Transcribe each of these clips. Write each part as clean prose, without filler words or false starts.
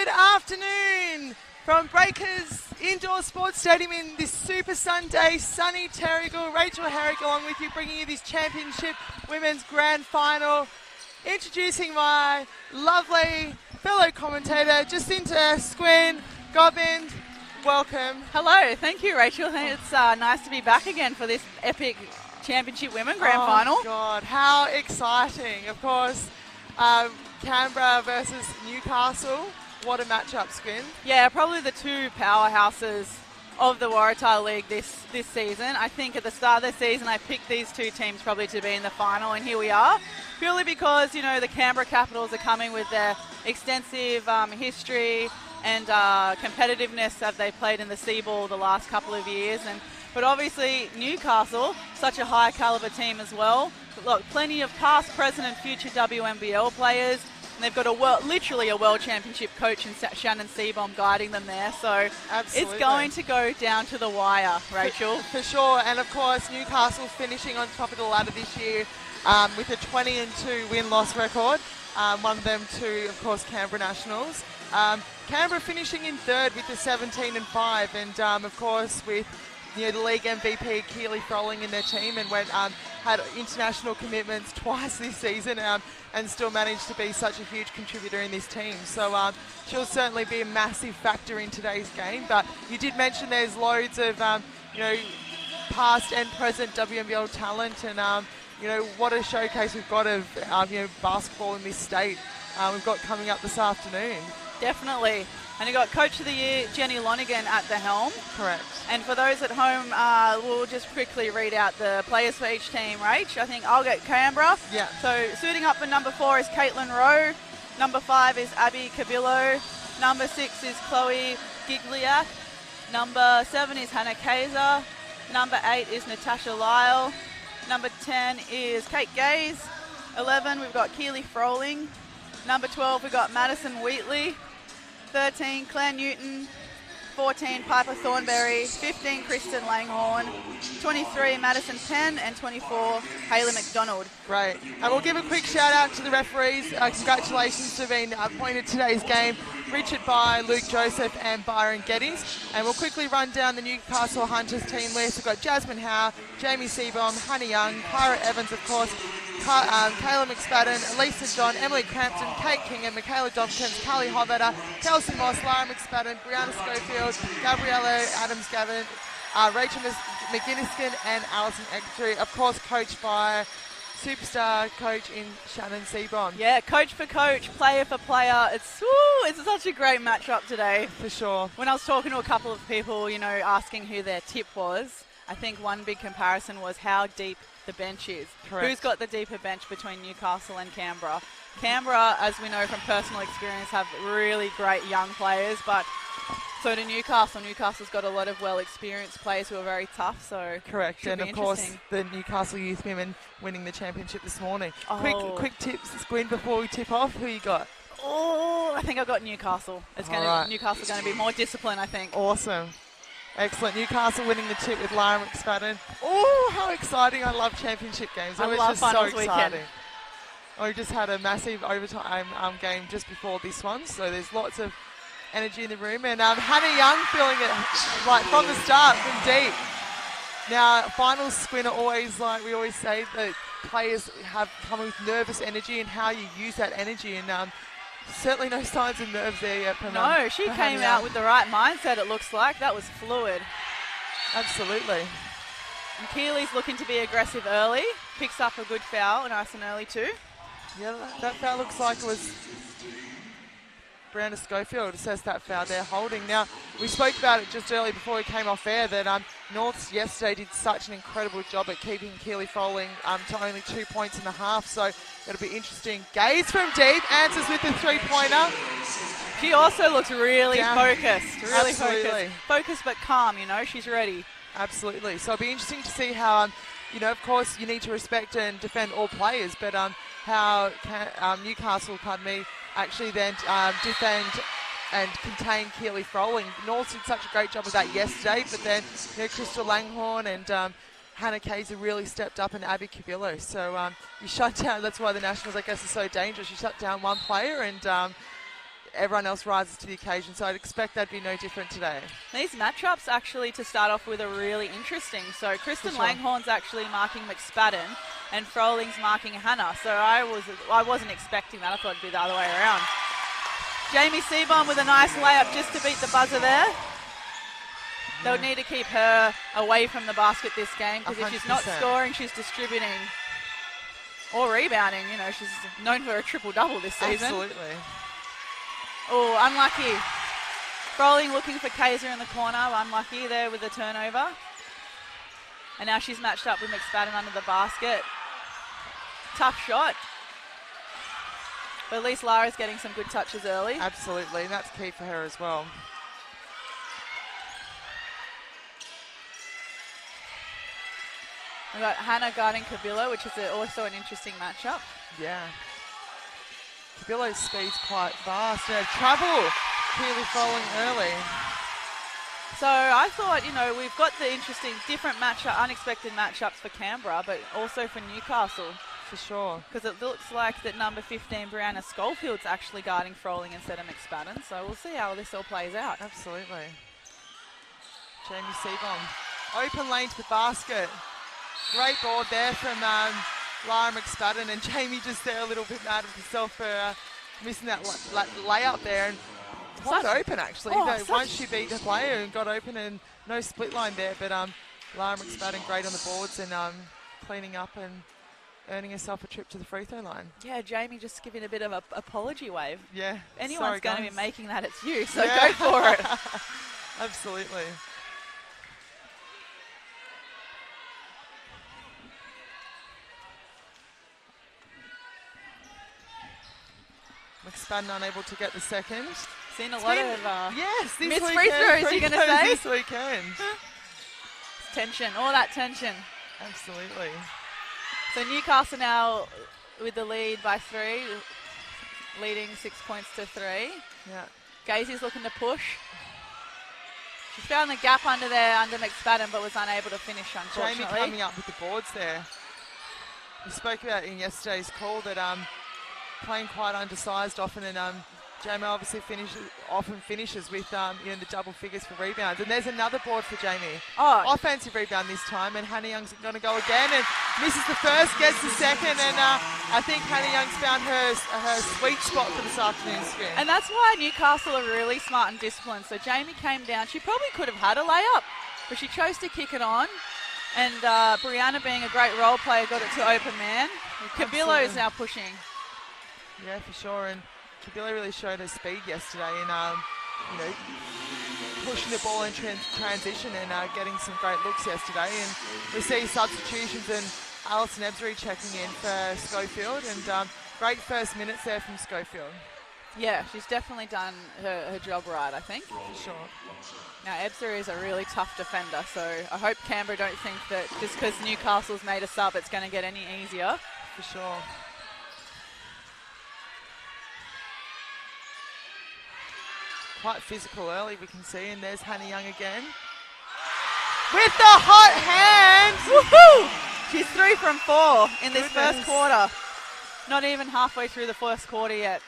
afternoon from Breakers Indoor Sports Stadium in this Super Sunday. Sunny Terrigal, Rachel Herrick along with you, bringing you this Championship Women's Grand Final. Introducing my lovely fellow commentator, Jacinta Squin Gobind. Welcome. Hello, thank you, Rachel. It's nice to be back again for this epic Championship Women Grand Final. Oh, God, how exciting. Of course, Canberra versus Newcastle. What a matchup, Squin. Yeah, probably the two powerhouses of the Waratah League this season. I think at the start of the season I picked these two teams probably to be in the final, and here we are. Purely because, you know, the Canberra Capitals are coming with their extensive history and competitiveness that they played in the C-Ball the last couple of years. But obviously Newcastle, such a high caliber team as well. Look, plenty of past, present and future WNBL players. And they've got literally a World Championship coach in Shannon Seaborn guiding them there. So Absolutely. It's going to go down to the wire, Rachel. For sure. And of course, Newcastle finishing on top of the ladder this year with a 20-2 win-loss record. One of them to, of course, Canberra Nationals. Canberra finishing in third with a 17-5. And, of course, with the league MVP Keely Froling in their team, and had international commitments twice this season, and still managed to be such a huge contributor in this team. So she'll certainly be a massive factor in today's game. But you did mention there's loads of past and present WNBL talent, and what a showcase we've got of basketball in this state. We've got coming up this afternoon. Definitely. And you got Coach of the Year, Jenny Lonigan, at the helm. Correct. And for those at home, we'll just quickly read out the players for each team, Rach. I think I'll get Canberra. Yeah. So suiting up for number 4 is Caitlin Rowe. Number 5 is Abby Cabillo. Number 6 is Chloe Gigliath. Number 7 is Hannah Kaiser. Number 8 is Natasha Lyle. Number 10 is Kate Gaze. 11, we've got Keely Froling. Number 12, we've got Madison Wheatley. 13, Claire Newton. 14, Piper Thornberry. 15, Kristen Langhorn. 23, Madison Penn. And 24, Hayley McDonald. Great. And we'll give a quick shout out to the referees. Congratulations to being appointed today's game. Richard Bye, Luke Joseph and Byron Geddes. And we'll quickly run down the Newcastle Hunters team list. We've got Jasmine Howe, Jamie Seaborn, Honey Young, Kyra Evans, of course, Kayla McSpadden, Lisa John, Emily Crampton, Kate King and Michaela Dobkins, Carly Hovetter, Kelsey Moss, Lara McSpadden, Brianna Schofield, Gabriella Adams-Gavin, Rachel McGinniskin and Alison Eckertree, of course coached by superstar coach in Shannon Seaborn. Yeah, coach for coach, player for player. It's such a great matchup today. For sure. When I was talking to a couple of people, asking who their tip was, I think one big comparison was how deep the bench is. Correct. Who's got the deeper bench between Newcastle and Canberra? Canberra, as we know from personal experience, have really great young players, but so do Newcastle. Newcastle's got a lot of well-experienced players who are very tough, so correct. And of course, the Newcastle youth women winning the championship this morning. Oh. Quick tips, Gwen, before we tip off. Who you got? Oh, I think I've got Newcastle. Newcastle's going to be more disciplined, I think. Awesome. Excellent. Newcastle winning the tip with Lara McSpadden. Oh, how exciting. I love championship games. I love finals so exciting. Weekend. We just had a massive overtime game just before this one, so there's lots of energy in the room. And Hannah Young feeling it right from the start, from deep. Now, finals, Squin, are always we always say that players have come with nervous energy and how you use that energy. And certainly no signs of nerves there yet. No, she came out with the right mindset, it looks like. That was fluid. Absolutely. And Keely's looking to be aggressive early. Picks up a good foul, nice and early too. Yeah, that foul looks like it was Brianna Schofield assessed that foul there, holding. Now, we spoke about it just earlier before we came off air that Norths yesterday did such an incredible job at keeping Keely Froling to only 2 points in the half, so it'll be interesting. Gaze from deep, answers with the three-pointer. She also looks really focused, really Absolutely. Focused but calm, she's ready. Absolutely. So it'll be interesting to see how, of course, you need to respect and defend all players, but how Newcastle, actually then defend and contain Keely Froling. North did such a great job of that yesterday, but then Crystal Langhorn and Hannah Kaiser really stepped up, and Abby Cabillo. So you shut down, that's why the Nationals, I guess, are so dangerous. You shut down one player and everyone else rises to the occasion. So I'd expect that'd be no different today. These matchups actually to start off with are really interesting. So Kristen Langhorne's actually marking McSpadden and Froling's marking Hannah. So I wasn't expecting that. I thought it'd be the other way around. Jamie Seaborn with a nice layup just to beat the buzzer there. They'll need to keep her away from the basket this game because if she's not scoring, she's distributing or rebounding. You know, she's known for a triple-double this season. Absolutely. Oh, unlucky. Froling looking for Kaiser in the corner. Unlucky there with the turnover. And now she's matched up with McSpadden under the basket. Tough shot. But at least Lara's getting some good touches early. Absolutely, and that's key for her as well. We've got Hannah guarding Kabilo, which is also an interesting matchup. Yeah. Kabilo's speed's quite fast. Trouble clearly falling early. So I thought, you know, we've got the interesting, different matchup, unexpected matchups for Canberra, but also for Newcastle. For sure. Because it looks like that number 15, Brianna Scholefield's actually guarding Froling instead of McSpadden. So we'll see how this all plays out. Absolutely. Jamie Seaborn. Open lane to the basket. Great board there from Lara McSpadden, and Jamie just there a little bit mad with herself for missing that layup there. And quite open actually. Once she beat the player and got open and no split line there, but Lara McSpadden great on the boards and cleaning up and earning herself a trip to the free throw line. Yeah, Jamie just giving a bit of an apology wave. Yeah. If anyone's going to be making that, it's you, so go for it. Absolutely. McSpadden unable to get the second. Seen a lot of missed free throws, you're going to say? This weekend. Tension, all that tension. Absolutely. So Newcastle now with the lead by 3, leading 6 points to 3. Yeah. Gazy's looking to push. She's found the gap under McSpadden, but was unable to finish, unfortunately. Jamie coming up with the boards there. We spoke about in yesterday's call that playing quite undersized often, and Jamie obviously often finishes with the double figures for rebounds. And there's another board for Jamie. Offensive rebound this time, and Hannah Young's going to go again and misses the first, gets the second, and I think Hannah Young's found her sweet spot for this afternoon's scrim. And that's why Newcastle are really smart and disciplined. So Jamie came down. She probably could have had a layup, but she chose to kick it on. And Brianna, being a great role player, got it to open man. Kabilo is now pushing. Yeah, for sure. And Kabilo really showed her speed yesterday in, pushing the ball in transition and getting some great looks yesterday. And we see substitutions and Alison Ebsbury checking in for Schofield, and great first minutes there from Schofield. Yeah, she's definitely done her job right, I think. For sure. Now, Ebsbury is a really tough defender, so I hope Canberra don't think that just because Newcastle's made a sub, it's going to get any easier. For sure. Quite physical early, we can see, and there's Hannah Young again. With the hot hands! Woohoo! She's 3 from 4 in this first quarter. Not even halfway through the first quarter yet.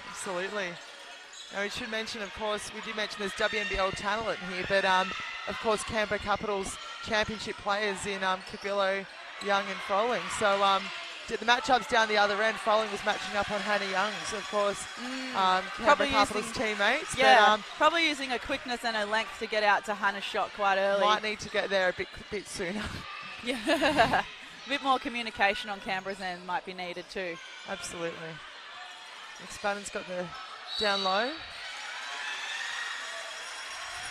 Absolutely. Now we should mention, of course, we did mention there's WNBL talent here, but of course Canberra Capitals championship players in Kabilo, Young and Froling. So the matchups down the other end, Froling was matching up on Hannah Young, so of course Canberra Capitals teammates. Yeah, but, probably using a quickness and a length to get out to Hannah's shot quite early. Might need to get there a bit sooner. Yeah, a bit more communication on Canberra's end might be needed too. Absolutely. McSpadden's got the down low.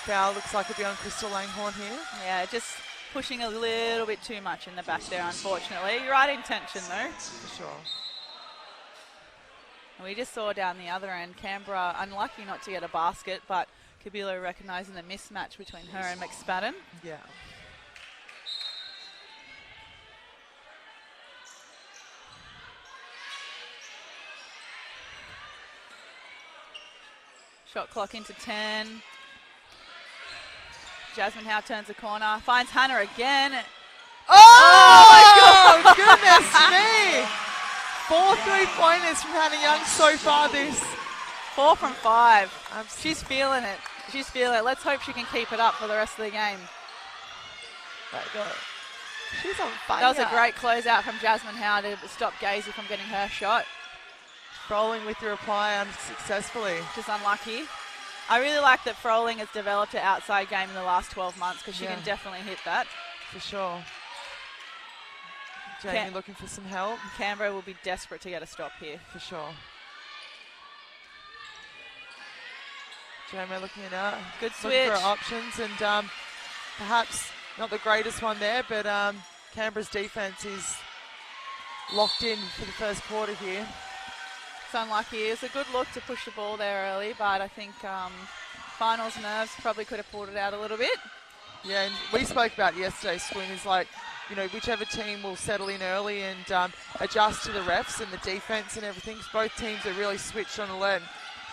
Foul looks like it'll be on Crystal Langhorne here. Yeah, just pushing a little bit too much in the back there, unfortunately. Right intention though. For sure. And we just saw down the other end, Canberra unlucky not to get a basket, but Kabilo recognising the mismatch between her and McSpadden. Yeah. Shot clock into 10. Jasmine Howe turns the corner, finds Hannah again. Oh my goodness me! 4 3-pointers from Hannah Young so far this 4 from 5. Absolutely. She's feeling it. She's feeling it. Let's hope she can keep it up for the rest of the game. She's on fire. That was a great closeout from Jasmine Howe to stop Gazy from getting her shot. Froling with the reply unsuccessfully. Just unlucky. I really like that Froling has developed an outside game in the last 12 months because she can definitely hit that. For sure. Jamie looking for some help. Canberra will be desperate to get a stop here. For sure. Jamie looking it out. Good switch. Looking for options and perhaps not the greatest one there, but Canberra's defense is locked in for the first quarter here. It's unlucky. It's a good look to push the ball there early, but I think finals nerves probably could have pulled it out a little bit. Yeah, and we spoke about yesterday, Swin, is like, you know, whichever team will settle in early and adjust to the refs and the defense and everything. Both teams are really switched on alert.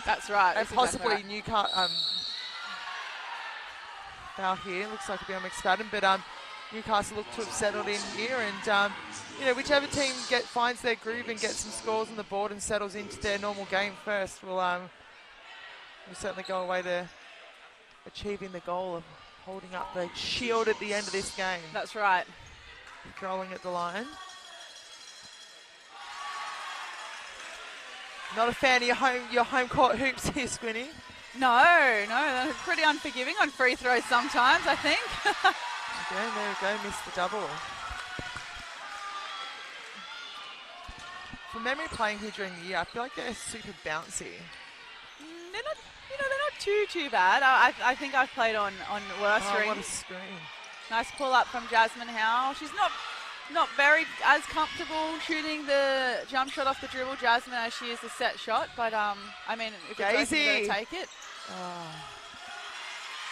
That's right. And that's possibly exactly right. Newcastle foul here. Looks like it'll be on McSpadden, but Newcastle look to have settled in here, and you know, whichever team finds their groove and gets some scores on the board and settles into their normal game first will certainly go away to achieving the goal of holding up the shield at the end of this game. That's right. Rolling at the line. Not a fan of your home court hoops here, Squinny. No, they're pretty unforgiving on free throws sometimes, I think. Again, there we go, missed the double. From memory playing here during the year, I feel like they're super bouncy. They're not too bad. I think I've played on worse rings. What a screen. Nice pull up from Jasmine Howe. She's not very as comfortable shooting the jump shot off the dribble, Jasmine, as she is the set shot. But I mean, if it's open, you've got to take it. Oh.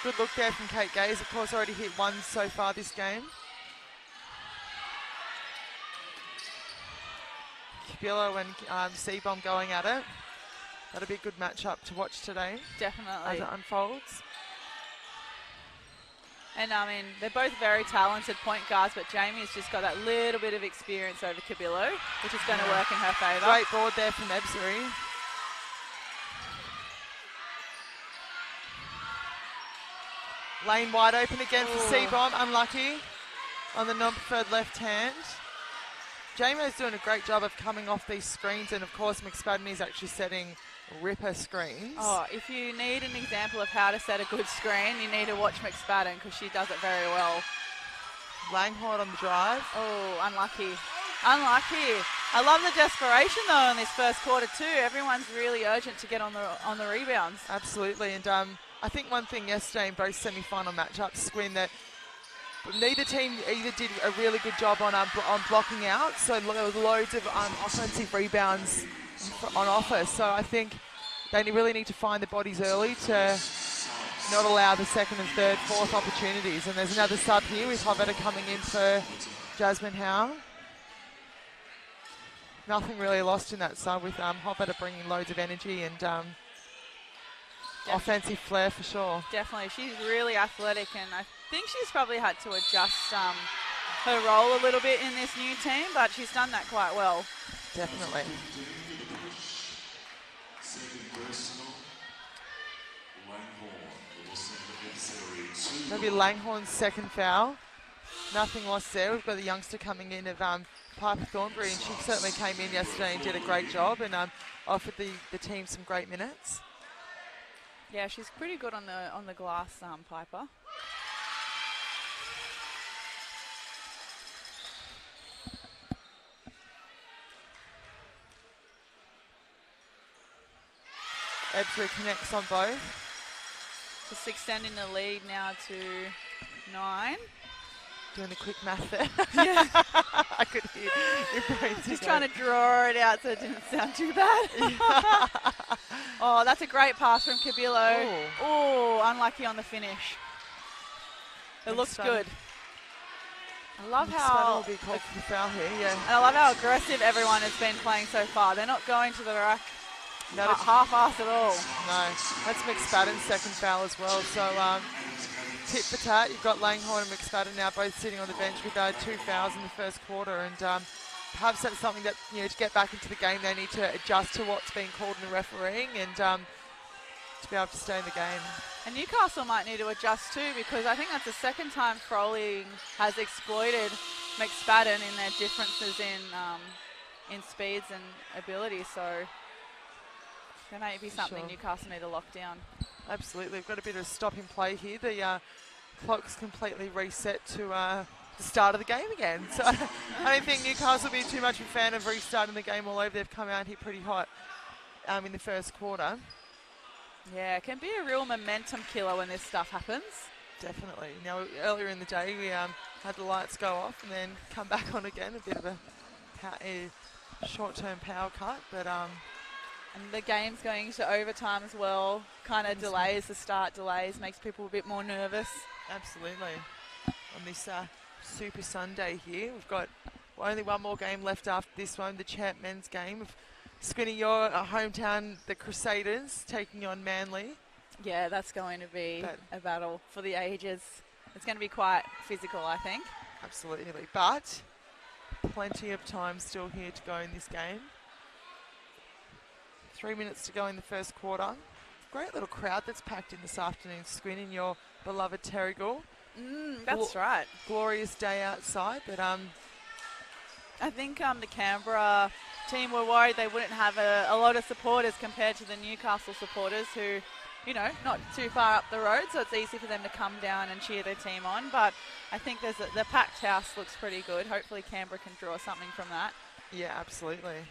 Good look there from Kate Gaze. Of course, already hit one so far this game. Kibilla and C-Bomb going at it. That'll be a good matchup to watch today. Definitely. As it unfolds. And I mean, they're both very talented point guards, but Jamie's just got that little bit of experience over Cabillo, which is going to work in her favour. Great board there from Ebsbury. Lane wide open again for C-Bomb, unlucky on the non-preferred left hand. Jamo's doing a great job of coming off these screens, and of course McSpadden is actually setting ripper screens. Oh, if you need an example of how to set a good screen, you need to watch McSpadden because she does it very well. Langhorn on the drive. Oh, unlucky. Unlucky. I love the desperation though in this first quarter too. Everyone's really urgent to get on the rebounds. Absolutely, and I think one thing yesterday in both semi-final matchups, Squin, that neither team either did a really good job on blocking out, so there was loads of offensive rebounds on offer. So I think they really need to find the bodies early to not allow the second and third, fourth opportunities. And there's another sub here with Hovetta coming in for Jasmine Howe. Nothing really lost in that sub with Hovetta bringing loads of energy and offensive flair for sure. Definitely. She's really athletic, and I think she's probably had to adjust her role a little bit in this new team, but she's done that quite well. Definitely. That'll be Langhorn's second foul. Nothing lost there. We've got the youngster coming in of Piper Thornbury, and she certainly came in yesterday and did a great job and offered the team some great minutes. Yeah, she's pretty good on the glass, Piper. Ebsbury connects on both. Just extending the lead now to 9. Doing the quick math there. Yeah. I could hear your brain. Just trying to draw it out so it didn't sound too bad. Oh, that's a great pass from Cabillo. Oh, unlucky on the finish. It looks good. I love how... will be called for the foul here, yeah. And I love how aggressive everyone has been playing so far. They're not going to the rack half-assed at all. No, that's McSpadden's second foul as well. So tit for tat, you've got Langhorn and McSpadden now both sitting on the bench with 2 fouls in the first quarter, and perhaps that's something that, you know, to get back into the game they need to adjust to what's being called in the refereeing, and to be able to stay in the game. And Newcastle might need to adjust too, because I think that's the second time Froley has exploited McSpadden in their differences in speeds and abilities. So there may be something Newcastle need to lock down. Absolutely. We've got a bit of stop in play here. The clock's completely reset to the start of the game again. So I don't think Newcastle will be too much of a fan of restarting the game all over. They've come out here pretty hot in the first quarter. Yeah, it can be a real momentum killer when this stuff happens. Definitely. Now, earlier in the day, we had the lights go off and then come back on again. A bit of a short-term power cut, but and the game's going to overtime as well. Kind of delays the start, makes people a bit more nervous. Absolutely. On this Super Sunday here, we've got only one more game left after this one, the champ men's game of Squinny, your hometown, the Crusaders, taking on Manly. Yeah, that's going to be a battle for the ages. It's going to be quite physical, I think. Absolutely, but plenty of time still here to go in this game. 3 minutes to go in the first quarter. Great little crowd that's packed in this afternoon, Squin, in your beloved Terrigal. That's right. Glorious day outside, but I think the Canberra team were worried they wouldn't have a lot of supporters compared to the Newcastle supporters who, you know, not too far up the road, so it's easy for them to come down and cheer their team on. But I think the packed house looks pretty good. Hopefully Canberra can draw something from that. Yeah, absolutely.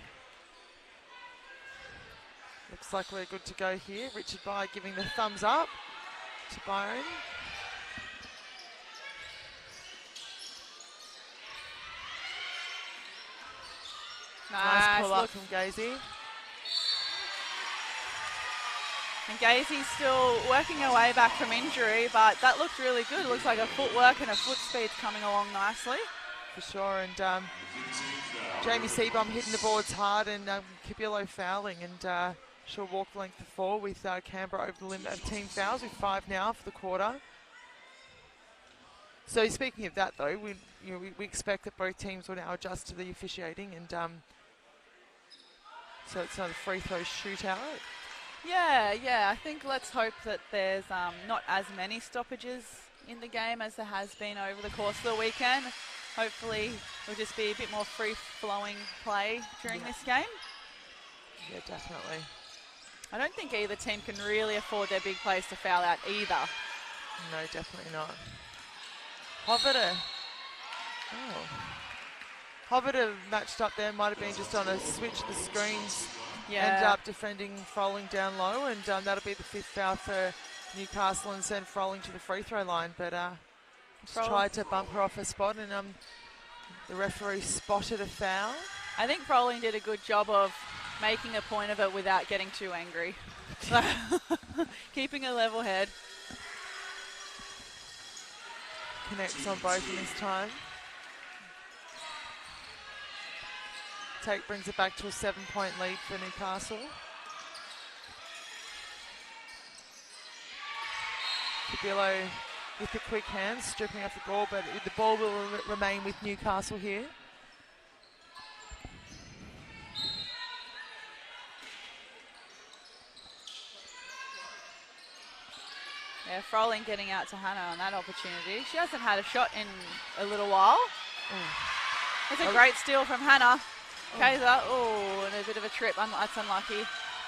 Looks like we're good to go here. Richard Bye giving the thumbs up to Byron. Nice pull up from Gazy. And Gazy's still working her way back from injury, but that looked really good. It looks like her footwork and her foot speed's coming along nicely. For sure, and Jamie Seabaum hitting the boards hard, and Capillo fouling, and she'll walk length of 4 with Canberra over the limit of team fouls with 5 now for the quarter. So speaking of that though, we expect that both teams will now adjust to the officiating, and so it's not a free throw shootout. Yeah, I think let's hope that there's not as many stoppages in the game as there has been over the course of the weekend. Hopefully it'll just be a bit more free-flowing play during this game. Yeah, definitely. I don't think either team can really afford their big players to foul out either. No, definitely not. Hovita. Hovita matched up there, might have been just on a switch of the screens. Yeah. Ended up defending Froling down low, and that'll be the 5th foul for Newcastle and send Froling to the free throw line. But just tried to bump her off her spot, and the referee spotted a foul. I think Froling did a good job of making a point of it without getting too angry. Keeping a level head. Connects on both in this time. Take brings it back to a 7-point lead for Newcastle. Capillo with the quick hands, stripping off the ball, but the ball will remain with Newcastle here. Yeah, Froling getting out to Hannah on that opportunity. She hasn't had a shot in a little while. That's a great steal from Hannah. Kaiser, and a bit of a trip. That's unlucky.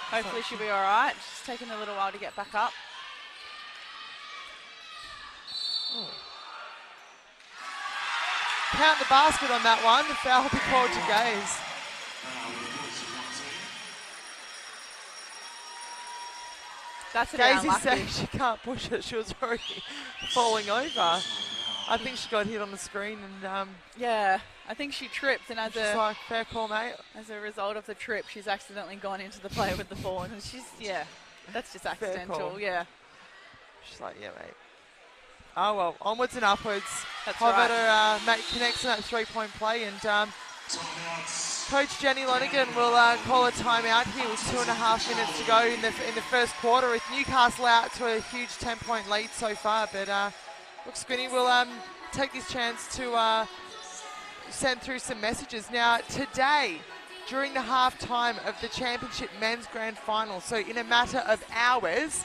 Hopefully she'll be all right. She's taking a little while to get back up. Count the basket on that one. The foul will be called to Gaze. That's Gazy saying she can't push it. She was already falling over. I think she got hit on the screen, and yeah, I think she tripped, and she's like, fair call, mate. As a result of the trip, she's accidentally gone into the play with the ball, and that's just accidental. Yeah. She's like, yeah, mate. Oh well, onwards and upwards. That's right. Mate connects on that 3-point play, and Coach Jenny Lonigan will call a timeout here with 2.5 minutes to go in the first quarter, with Newcastle out to a huge 10-point lead so far. But look, Squinny will take this chance to send through some messages. Now, today, during the half-time of the Championship Men's Grand Final, so in a matter of hours,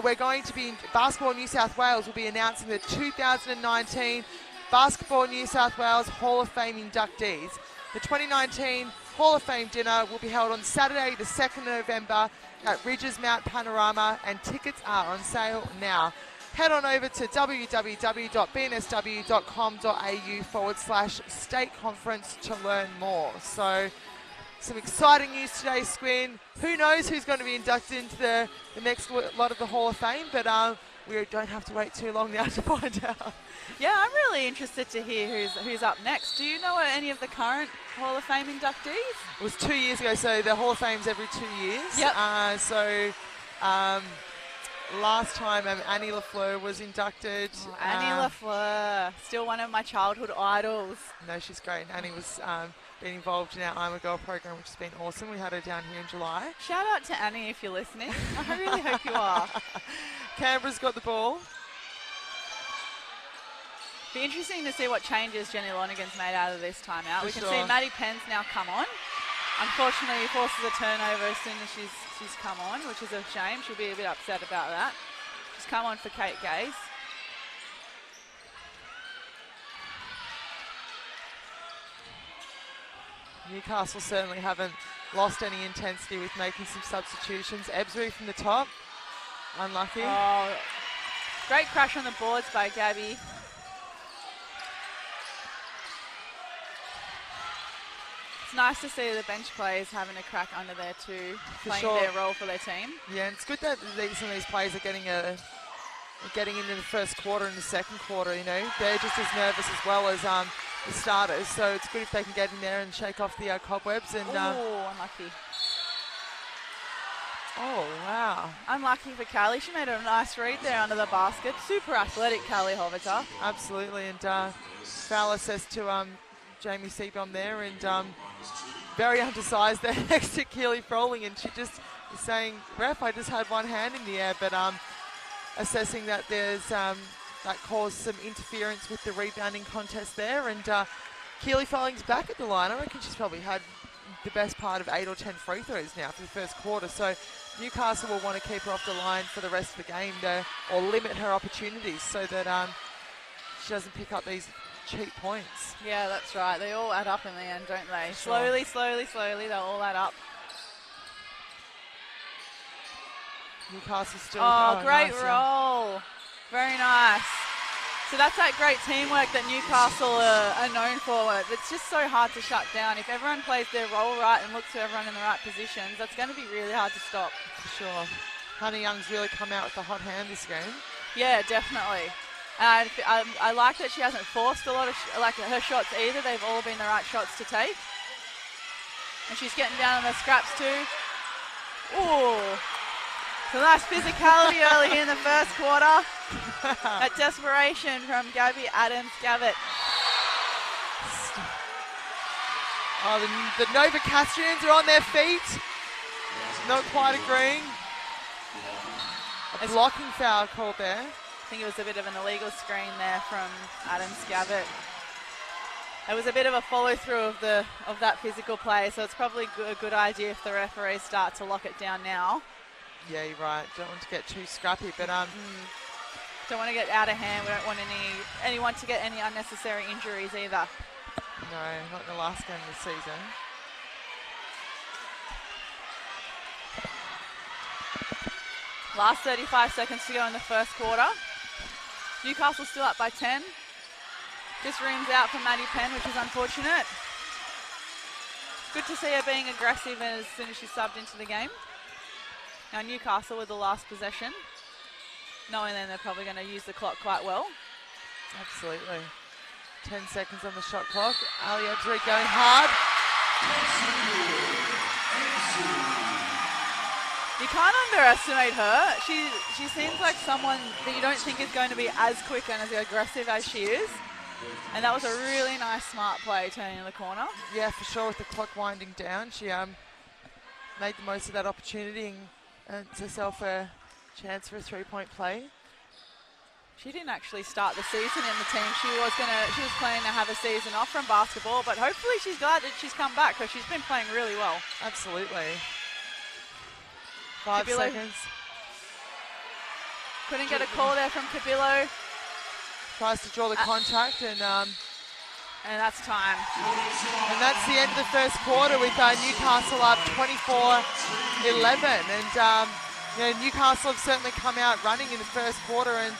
we're going to be, Basketball New South Wales will be announcing the 2019 Basketball New South Wales Hall of Fame inductees. The 2019 Hall of Fame dinner will be held on Saturday the 2nd of November at Ridges Mount Panorama, and tickets are on sale now. Head on over to www.bnsw.com.au/state conference to learn more. So some exciting news today, Squin. Who knows who's going to be inducted into the next lot of the Hall of Fame, but we don't have to wait too long now to find out. Yeah, I'm really interested to hear who's up next. Do you know any of the current Hall of Fame inductees? It was 2 years ago, so the Hall of Fame's every 2 years. Yep. Last time Annie Lafleur was inducted. Oh, Annie Lafleur, still one of my childhood idols. No, she's great. Annie was been involved in our I'm a Girl program, which has been awesome. We had her down here in July. Shout out to Annie if you're listening. I really hope you are. Canberra's got the ball. Be interesting to see what changes Jenny Lonergan's made out of this timeout. For we can sure. see Maddie Penn's now come on. Unfortunately, forces a turnover as soon as she's come on, which is a shame. She'll be a bit upset about that. She's come on for Kate Gaze. Newcastle certainly haven't lost any intensity with making some substitutions. Ebsbury from the top. Unlucky. Oh, great crash on the boards by Gabby. It's nice to see the bench players having a crack under there too, playing their role for their team. Yeah, and it's good that some of these players are getting into the first quarter and the second quarter. You know, they're just as nervous as well as the starters. So it's good if they can get in there and shake off the cobwebs. And unlucky. Oh, wow. Unlucky for Callie. She made a nice read there under the basket. Super athletic, Callie Hoverter. Absolutely. And Fowler says to Jamie Seabom there, and very undersized there next to Keely Froling, and she just is saying, ref, I just had one hand in the air, but assessing that there's that caused some interference with the rebounding contest there. And Keely Froling's back at the line. I reckon she's probably had the best part of 8 or 10 free throws now for the first quarter. So Newcastle will want to keep her off the line for the rest of the game or limit her opportunities so that she doesn't pick up these cheap points. Yeah, that's right. They all add up in the end, don't they? Sure. Slowly, they'll all add up. Newcastle still. Great nice, roll. Very nice. So that's that great teamwork that Newcastle are known for. It's just so hard to shut down. If everyone plays their role right and looks for everyone in the right positions, that's going to be really hard to stop. For sure. Hannah Young's really come out with a hot hand this game. Yeah, definitely. And I like that she hasn't forced a lot of her shots either. They've all been the right shots to take. And she's getting down on the scraps too. Ooh. So nice physicality early in the first quarter. That desperation from Gabby Adams-Gavitt. Oh, the Novocastrians are on their feet. Not quite agreeing. A blocking foul called there. I think it was a bit of an illegal screen there from Adams-Gavitt. It was a bit of a follow-through of that physical play, so it's probably a good idea if the referees start to lock it down now. Yeah, you're right. Don't want to get too scrappy, but don't want to get out of hand. We don't want anyone to get any unnecessary injuries either. No, not in the last game of the season. Last 35 seconds to go in the first quarter. Newcastle still up by 10. Just rims out for Maddie Penn, which is unfortunate. Good to see her being aggressive as soon as she subbed into the game. Now Newcastle with the last possession, knowing then they're probably going to use the clock quite well. Absolutely. 10 seconds on the shot clock. Ali Ebsbury going hard. You can't underestimate her. She seems like someone that you don't think is going to be as quick and as aggressive as she is. And that was a really nice, smart play turning in the corner. Yeah, for sure, with the clock winding down. She made the most of that opportunity and earned herself a chance for a three-point play. She didn't actually start the season in the team. She was planning to have a season off from basketball, but hopefully she's glad that she's come back because she's been playing really well. Absolutely. 5 seconds. Couldn't get a call there from Cabillo. Tries to draw the contact, and that's time. And that's the end of the first quarter with Newcastle up 24-11. And Newcastle have certainly come out running in the first quarter. And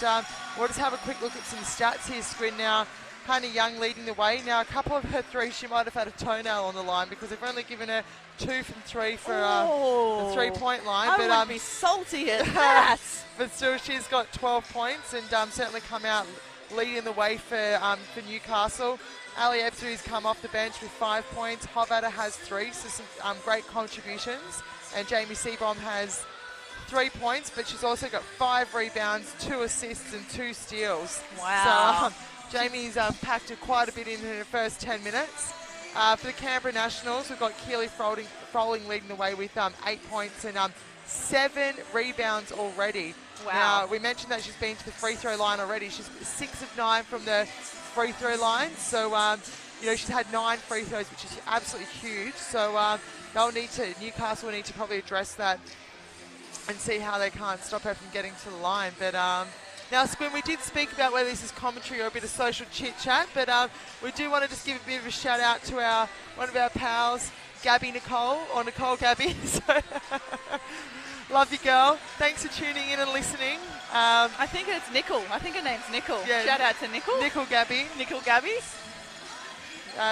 we'll just have a quick look at some stats here, Squin. Now, Hannah Young leading the way. Now, a couple of her threes, she might have had a toenail on the line because they've only given her 2 from 3 for the 3-point line. I would be salty at that. But still, she's got 12 points and certainly come out leading the way for Newcastle. Ali Ebseri's come off the bench with 5 points. Hovada has 3, so some great contributions. And Jamie Seaborn has 3 points, but she's also got 5 rebounds, 2 assists and 2 steals. Wow. So Jamie's packed quite a bit in her first 10 minutes. For the Canberra Nationals, we've got Keely Froling leading the way with 8 points and 7 rebounds already. Wow. Now, we mentioned that she's been to the free throw line already. She's 6 of 9 from the free throw line. So, she's had 9 free throws, which is absolutely huge. So, Newcastle will need to probably address that and see how they can't stop her from getting to the line. But now, Squin, we did speak about whether this is commentary or a bit of social chit-chat, but we do want to just give a bit of a shout-out to one of our pals, Gabby Nicole, or Nicole Gabby. So, love you, girl. Thanks for tuning in and listening. I think it's Nickel. I think her name's Nickel. Yeah, shout out to Nickel. Nickel Gabby. Nickel Gabby.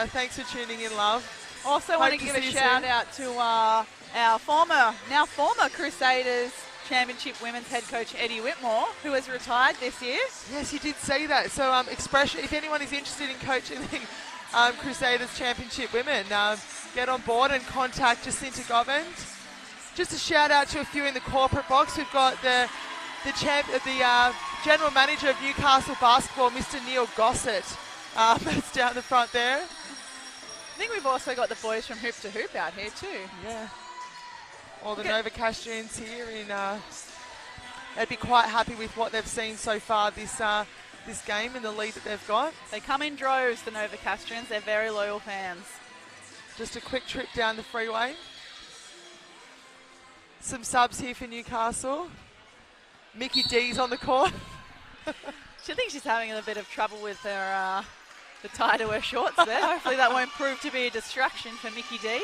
Thanks for tuning in, love. Also want to give a shout out to our former Crusaders Championship Women's head coach Eddie Whitmore, who has retired this year. Yes, you did say that. So Expression, if anyone is interested in coaching Crusaders Championship Women, get on board and contact Jacinta Govend. Just a shout out to a few in the corporate box. We've got the general manager of Newcastle Basketball, Mr. Neil Gossett. That's down the front there. I think we've also got the boys from Hoop to Hoop out here too. Yeah. All the Novocastrians here they'd be quite happy with what they've seen so far this game and the lead that they've got. They come in droves, the Novocastrians. They're very loyal fans. Just a quick trip down the freeway. Some subs here for Newcastle. Mickey D's on the court. She thinks she's having a bit of trouble with her the tie to her shorts there. Hopefully that won't prove to be a distraction for Mickey D,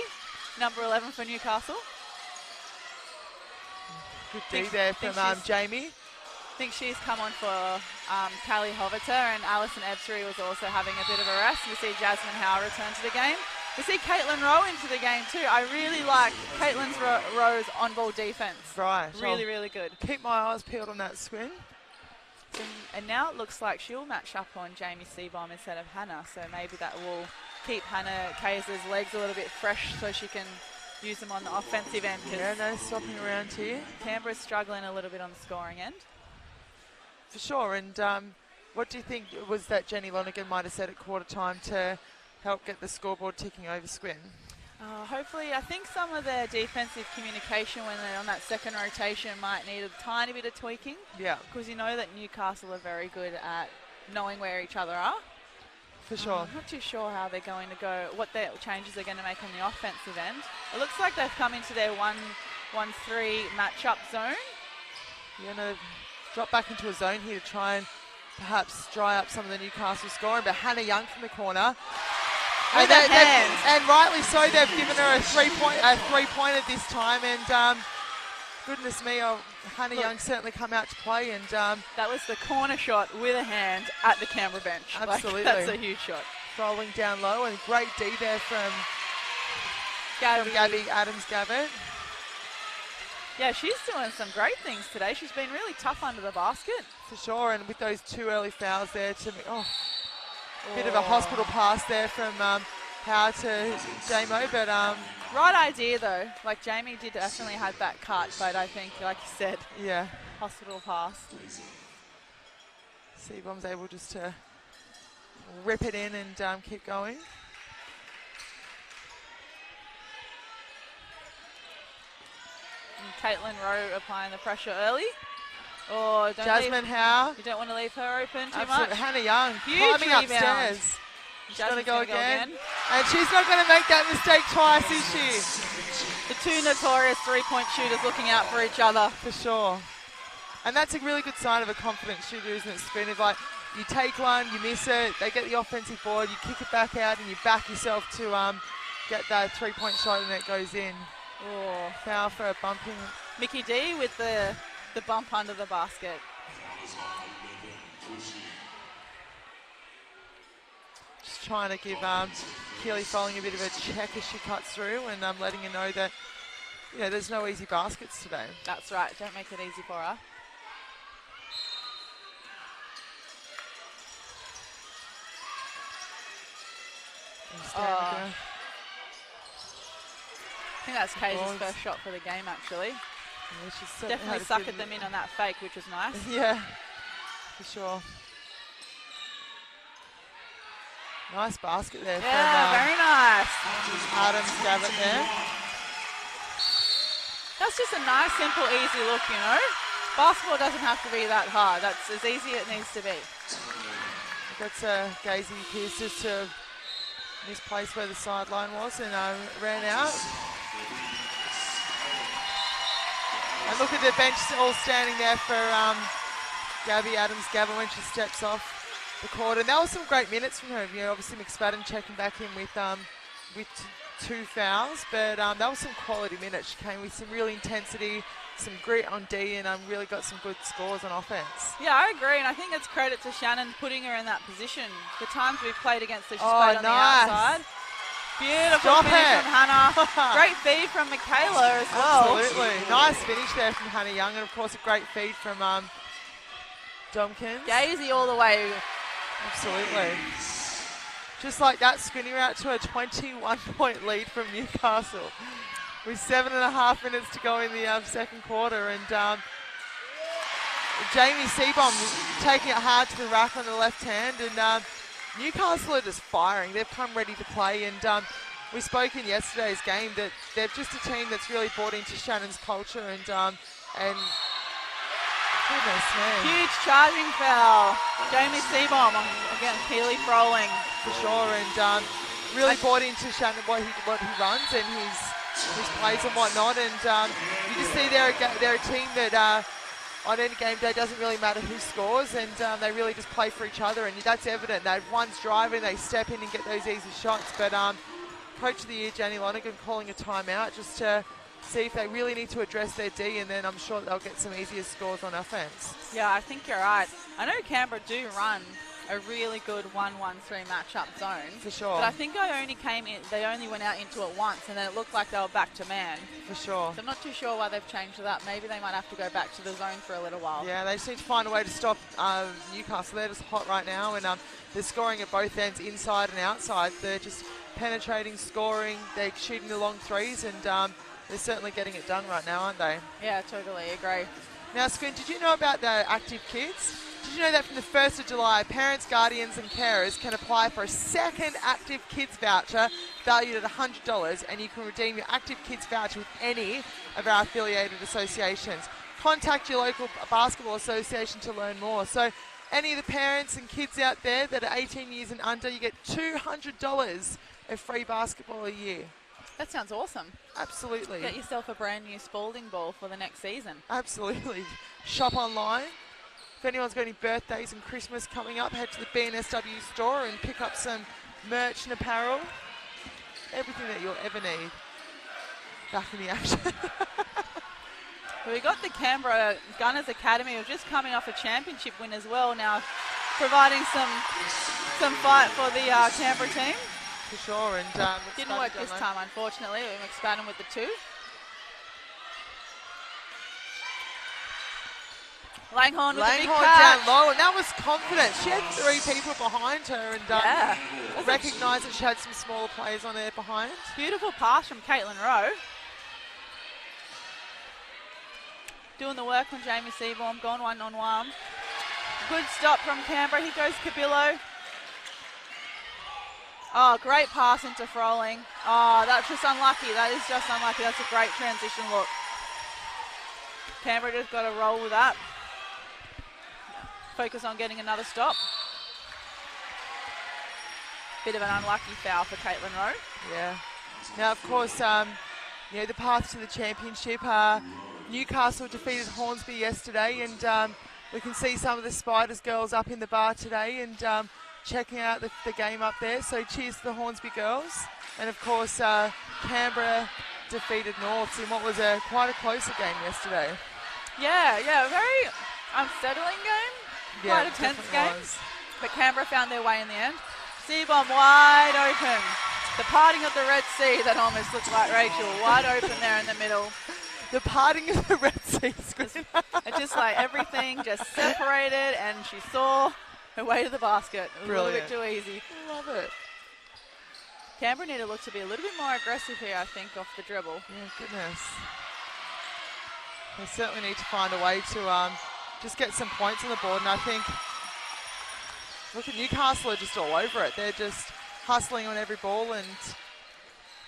number 11 for Newcastle. Good D there from Jamie. I think she's come on for Callie Hovata, and Alison Ebseri was also having a bit of a rest. We see Jasmine Howe return to the game. We see Caitlin Rowe into the game too. I really like Caitlin Rowe's on-ball defense. Right. Really good. Keep my eyes peeled on that, Squin. And now it looks like she'll match up on Jamie Seaborn instead of Hannah, so maybe that will keep Hannah Kaiser's legs a little bit fresh so she can use them on the offensive end. Yeah, no stopping around here. Canberra's struggling a little bit on the scoring end. For sure, and what do you think was that Jenny Lonergan might have said at quarter time to help get the scoreboard ticking over, Squin? Hopefully, I think some of their defensive communication when they're on that second rotation might need a tiny bit of tweaking. Yeah. Because you know that Newcastle are very good at knowing where each other are. For sure. I'm not too sure how they're going to go, what their changes they're going to make on the offensive end. It looks like they've come into their 1-1-3 matchup zone. Yeah, no, they've dropped back into a zone here to try and perhaps dry up some of the Newcastle scoring. But Hannah Young from the corner. And rightly so, they've given her a three-pointer this time, and goodness me, Hannah Young certainly come out to play, and that was the corner shot with a hand at the Canberra bench. Absolutely, that's a huge shot. Rolling down low, and great D there from Gabby Adams-Gabbett. Yeah, she's doing some great things today. She's been really tough under the basket. For sure, and with those 2 early fouls there, bit of a hospital pass there from Howe to Jamo, but right idea though. Like Jamie did definitely have that cut, but I think, like you said, yeah, hospital pass. Seabomb's able just to rip it in and keep going. And Caitlin Rowe applying the pressure early. Oh, Jasmine Howe. You don't want to leave her open too Absolutely. much. Hannah Young Huge climbing rebound. upstairs. She's going to go again. And she's not going to make that mistake twice, is she? The 2 notorious three-point shooters looking out for each other. For sure. And that's a really good sign of a confident shooter, isn't it, Spoon? If like you take one, you miss it, they get the offensive board, you kick it back out, and you back yourself to get that three-point shot, and it goes in. Oh. Foul for a bumping. Mickey D with the bump under the basket. Just trying to give Keely Folling a bit of a check as she cuts through, and letting her know that there's no easy baskets today. That's right. Don't make it easy for her. I think that's Kay's first shot for the game, actually. Yeah, she's definitely suckered them in on that fake, which was nice. Yeah, for sure. Nice basket there. Yeah, very nice. Adams Gavitt there. That's just a nice, simple, easy look, Basketball doesn't have to be that hard. That's as easy as it needs to be. That's Gazy Pierce just to misplace where the sideline was and ran out. And look at the bench all standing there for Gabby Adams-Gavitt when she steps off the court. And that was some great minutes from her. Obviously McSpadden checking back in with 2 fouls, but that was some quality minutes. She came with some real intensity, some grit on D, and really got some good scores on offense. Yeah, I agree, and I think it's credit to Shannon putting her in that position. The times we've played against her, she's played on the outside. Beautiful finish from Hannah. Great feed from Michaela as well. Absolutely. Nice finish there from Hannah Young, and of course a great feed from Domkins. Gazy all the way. Absolutely. Just like that, Skinny out to a 21-point lead from Newcastle with 7.5 minutes to go in the second quarter. And Jamie Seabom taking it hard to the rack on the left hand. And Newcastle are just firing. They've come ready to play. And we spoke in yesterday's game that they're just a team that's really bought into Shannon's culture. And goodness me. Huge charging foul. Jamie Seabom against Keely Froling. For sure, and really bought into Shannon what he runs and his plays and whatnot. And you just see they're a team that on any game day doesn't really matter who scores, and they really just play for each other. And that's evident. One's driving, they step in and get those easy shots. But Coach of the Year, Janie Lonergan, calling a timeout just to see if they really need to address their D, and then I'm sure they'll get some easier scores on offense. Yeah, I think you're right. I know Canberra do run a really good 1-1-3 matchup zone. For sure. But I think they only went out into it once, and then it looked like they were back to man. For sure. So I'm not too sure why they've changed that. Maybe they might have to go back to the zone for a little while. Yeah, they just need to find a way to stop Newcastle. They're just hot right now, and they're scoring at both ends, inside and outside. They're just penetrating, scoring, they're shooting the long threes, and they're certainly getting it done right now, aren't they? Yeah, totally agree. Now, Squint, did you know about the active kids? Did you know that from the 1st of July, parents, guardians and carers can apply for a second active kids voucher valued at $100, and you can redeem your active kids voucher with any of our affiliated associations. Contact your local basketball association to learn more. So any of the parents and kids out there that are 18 years and under, you get $200 of free basketball a year. That sounds awesome. Absolutely. Get yourself a brand new Spalding ball for the next season. Absolutely. Shop online. If anyone's got any birthdays and Christmas coming up, head to the BNSW store and pick up some merch and apparel. Everything that you'll ever need. Back in the action. We got the Canberra Gunners Academy, who's just coming off a championship win as well, now providing some fight for the Canberra team. For sure, and didn't work this time, unfortunately. We McSpadden with the 2. Langhorn with a big catch. Down low, and that was confident. She had 3 people behind her, and recognised that she had some smaller players on there behind. Beautiful pass from Caitlin Rowe. Doing the work on Jamie Seaborn, gone 1-on-1. Good stop from Canberra. Here goes Cabillo. Oh, great pass into Froling. Oh, that's just unlucky. That is just unlucky. That's a great transition look. Canberra just got to roll with that. Focus on getting another stop. Bit of an unlucky foul for Caitlin Rowe. Yeah. Now, of course, the path to the championship, Newcastle defeated Hornsby yesterday, and we can see some of the Spiders girls up in the bar today and checking out the game up there. So cheers to the Hornsby girls. And of course, Canberra defeated Norths in what was quite a closer game yesterday. Yeah, very unsettling game. Yeah, quite a tense definitely game. was. But Canberra found their way in the end. C-bomb wide open. The parting of the Red Sea that almost looked like Rachel. Wide open there in the middle. The parting of the Red Sea screen. It's just like everything just separated, and she saw her way to the basket. It was Brilliant. a little bit too easy. Love it. Canberra need to look to be a little bit more aggressive here, I think, off the dribble. Yeah, goodness. They certainly need to find a way to just get some points on the board, and I think, look at Newcastle are just all over it. They're just hustling on every ball, and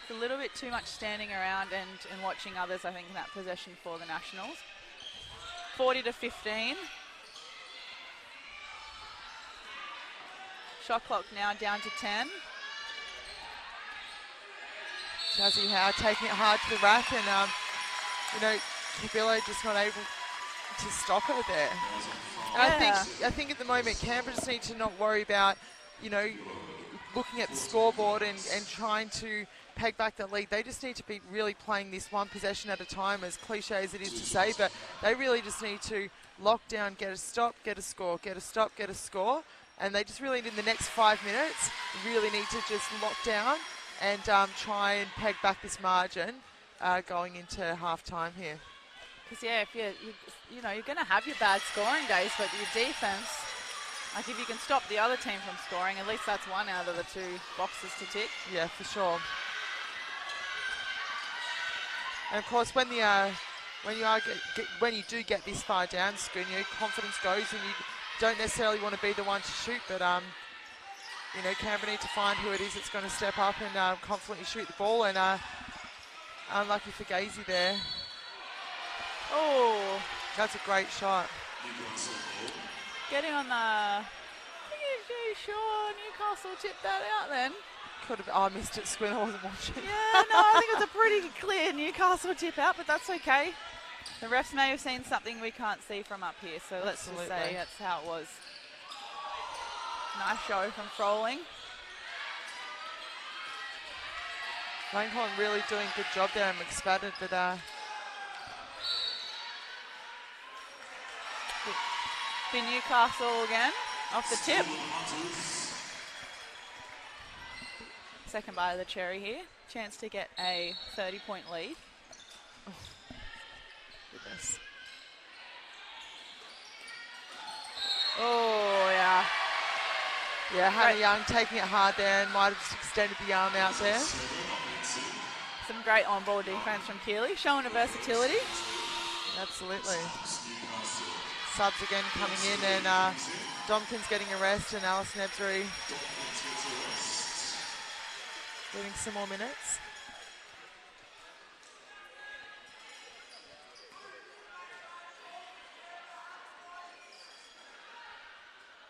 It's a little bit too much standing around and watching others, I think, in that possession for the Nationals. 40-15. Shot clock now down to 10. Jazzy Howe taking it hard to the rack, and Kabilo just not able to stop her there. And Yeah. I think at the moment Canberra just need to not worry about, looking at the scoreboard and trying to peg back the lead. They just need to be really playing this one possession at a time, as cliche as it is to say, but they really just need to lock down, get a stop, get a score, get a stop, get a score, and they just really, in the next 5 minutes, really need to just lock down and try and peg back this margin going into half-time here. Because, yeah, if you're going to have your bad scoring days, but your defense, like if you can stop the other team from scoring, at least that's one out of the two boxes to tick. Yeah, for sure. And of course, when you do get this far down, Schoon, your confidence goes, and you don't necessarily want to be the one to shoot, but Canberra need to find who it is that's going to step up and confidently shoot the ball. And unlucky for Gazy there. Oh, That's a great shot. getting on the... Are you sure Newcastle tipped that out then? Could have. I missed it, Squin. I wasn't watching. Yeah, no, I think it's a pretty clear Newcastle tip out, but that's okay. The refs may have seen something we can't see from up here, so let's just Absolutely. say that's how it was. Nice show from Froling. Langhorne really doing a good job there and McSpadden, but For Newcastle again, off the tip. Second bite of the cherry here. Chance to get a 30-point lead. goodness. Oh, yeah. Yeah, Hannah Right. Young taking it hard there and might have just extended the arm out there. Some great on-ball defense from Keeley, showing a versatility. Absolutely. Subs again coming in, and Domkins getting a rest, and Alison Ebsbury getting some more minutes.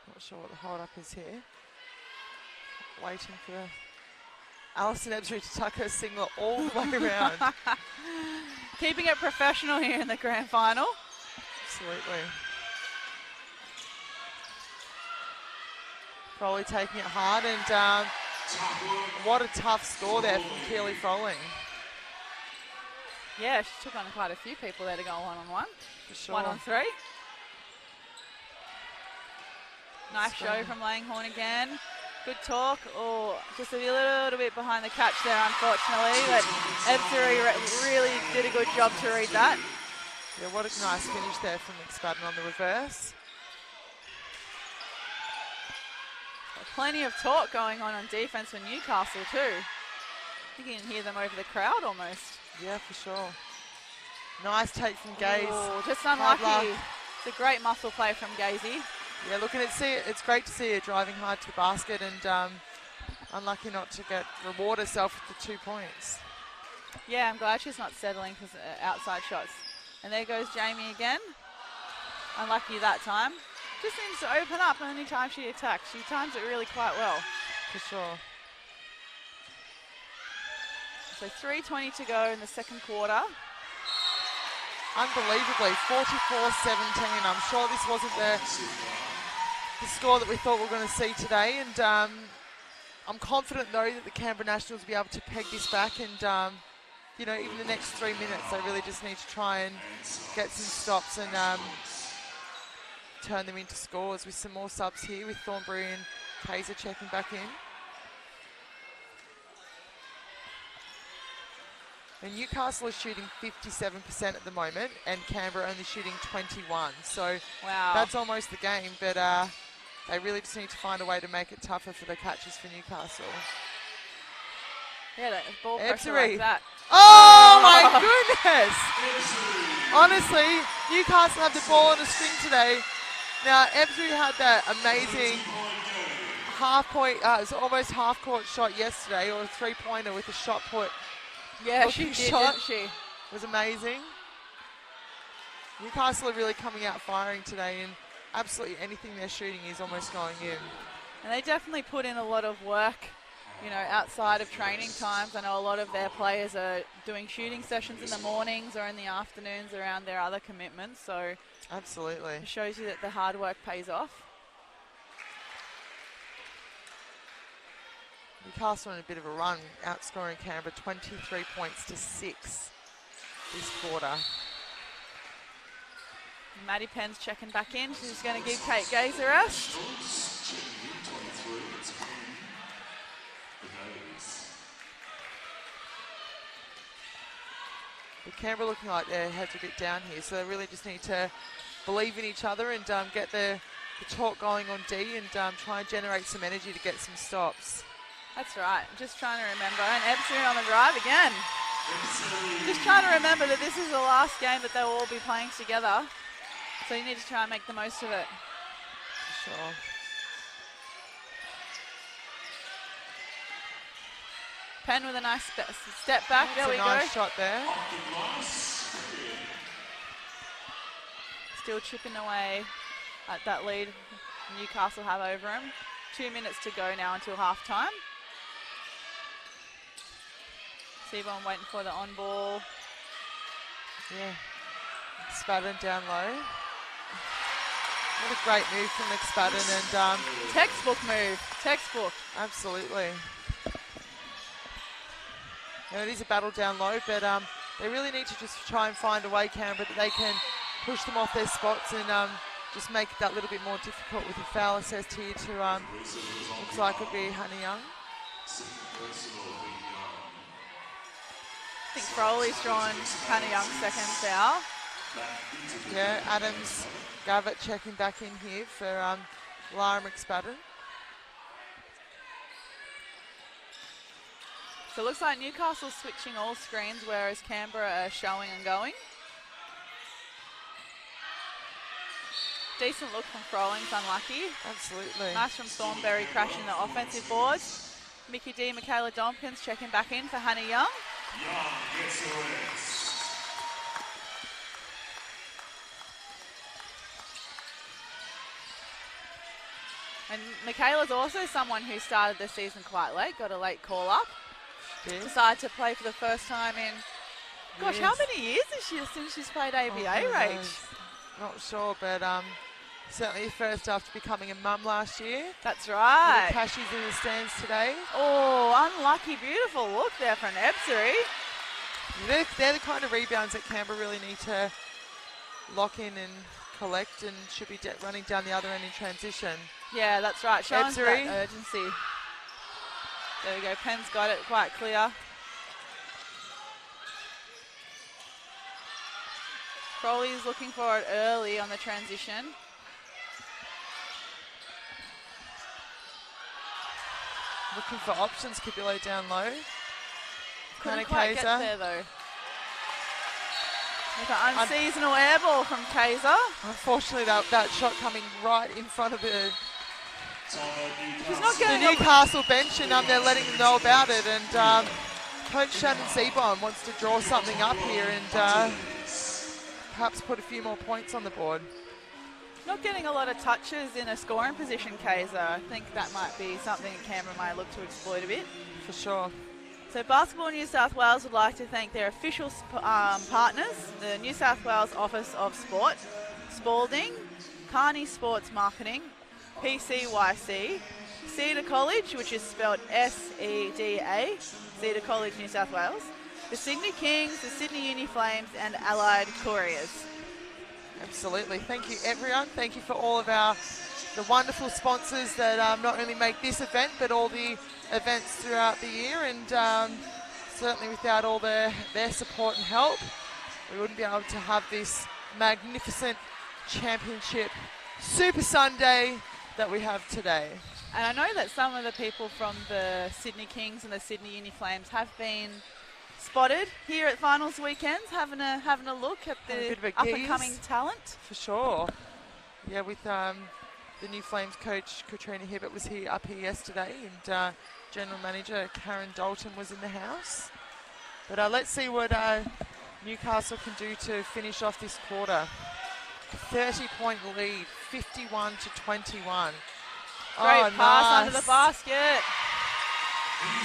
Not sure what the hold up is here. Waiting for Alison Ebsbury to tuck her singlet all the way around. Keeping it professional here in the grand final. Absolutely. Froley taking it hard, and what a tough score there from Keely Froling. Yeah, she took on quite a few people there to go one-on-one. For sure. 1-on-3. Nice Strong. show from Langhorne again. Good talk. Oh, just a little bit behind the catch there, unfortunately. But Ebsbury really did a good job to read that. Yeah, what a nice finish there from McSpadden on the reverse. Plenty of talk going on defense for Newcastle too. I think you can hear them over the crowd almost. Yeah, for sure. Nice take from Gaze. Oh, just Hard unlucky. luck. It's a great muscle play from Gazy. Yeah, look, and it's great to see her driving hard to the basket, and unlucky not to reward herself with the 2 points. Yeah, I'm glad she's not settling for outside shots. And there goes Jamie again. Unlucky that time. Just seems to open up any time she attacks. She times it really quite well. For sure. So 3:20 to go in the second quarter. unbelievably, 44-17. I'm sure this wasn't the score that we thought we were going to see today, and I'm confident though that the Canberra Nationals will be able to peg this back, and you know, even the next 3 minutes, they really just need to try and get some stops and turn them into scores with some more subs here, with Thornbury and Kaiser checking back in. And Newcastle is shooting 57% at the moment, and Canberra only shooting 21. So wow, that's almost the game, but they really just need to find a way to make it tougher for the catches for Newcastle. Yeah, that ball pressure like that. Oh my goodness! Honestly, Newcastle have the ball on a string today. Now, Ebsbury had that amazing half-point, it was almost half-court shot yesterday, or a three-pointer with a shot put. Yeah, she did, didn't she? It was amazing. Newcastle are really coming out firing today, and absolutely anything they're shooting is almost going in. And they definitely put in a lot of work, you know, outside of training times. I know a lot of their players are doing shooting sessions in the mornings or in the afternoons around their other commitments, so absolutely, it shows you that the hard work pays off. Newcastle in a bit of a run, outscoring Canberra 23 points to 6 this quarter. Maddie Penn's checking back in. She's going to give Kate Gaze a rest. With Canberra looking like their heads are a bit down here, so they really just need to believe in each other and get the talk going on D, and try and generate some energy to get some stops. That's right. Just trying to remember. And Ebsbury on the drive again. Just trying to remember that this is the last game that they'll all be playing together. So you need to try and make the most of it. Sure. Penn with a nice step back. There we go. Nice shot there. Still chipping away at that lead Newcastle have over him. 2 minutes to go now until half time. Seaborn waiting for the on ball. Yeah. McSpadden down low. What a great move from McSpadden, and textbook move. Textbook. Absolutely. Now it is a battle down low, but they really need to just try and find a way, Canberra, that they can push them off their spots and just make it that little bit more difficult with a foul assessed here to, looks like it'll be Hannah Young. I think Crowley's drawn Hannah Young's second foul. Yeah, Adams, Gavitt checking back in here for Lara McSpadden. So it looks like Newcastle switching all screens, whereas Canberra are showing and going. Decent look from Froling's unlucky. Absolutely. Nice from Thornberry crashing the offensive boards. Mickey D, Michaela Dompkins checking back in for Hannah Young. Young gets the rest. And Michaela's also someone who started the season quite late, got a late call up. Yes. Decided to play for the first time in, gosh, how many years is she since she's played ABA rate? Not sure, but certainly first after becoming a mum last year. That's right. Cashy's in the stands today. Oh, unlucky, beautiful look there from Ebsbury. They're the kind of rebounds that Canberra really need to lock in and collect, and should be running down the other end in transition. Yeah, that's right. Showing that Ebsbury. urgency. There we go. Penn's got it quite clear. Crowley's looking for it early on the transition. Looking for options, Capillo down low. Couldn't quite get there though. Like an unseasonal air ball from Kaiser. Unfortunately, that shot coming right in front of the She's not getting Newcastle bench, and they're letting them know about it. And Coach Shannon Seaborn wants to draw something up here and perhaps put a few more points on the board. Not getting a lot of touches in a scoring position, Kaiser. I think that might be something Canberra might look to exploit a bit. For sure. So Basketball New South Wales would like to thank their official partners, the New South Wales Office of Sport, Spalding, Carney Sports Marketing, PCYC, Cedar College, which is spelled SEDA, Cedar College, New South Wales, the Sydney Kings, the Sydney Uni Flames, and Allied Couriers. Absolutely. Thank you, everyone. Thank you for all of the wonderful sponsors that not only make this event, but all the events throughout the year. And certainly without all their support and help, we wouldn't be able to have this magnificent championship Super Sunday that we have today. And I know that some of the people from the Sydney Kings and the Sydney Uni Flames have been spotted here at finals weekends, having a look at the up-and-coming talent. For sure. Yeah, with the new Flames coach, Katrina Hibbert, was up here yesterday, and General Manager Karen Dalton was in the house. But let's see what Newcastle can do to finish off this quarter. 30-point lead, 51 to 21. Great pass nice. under the basket.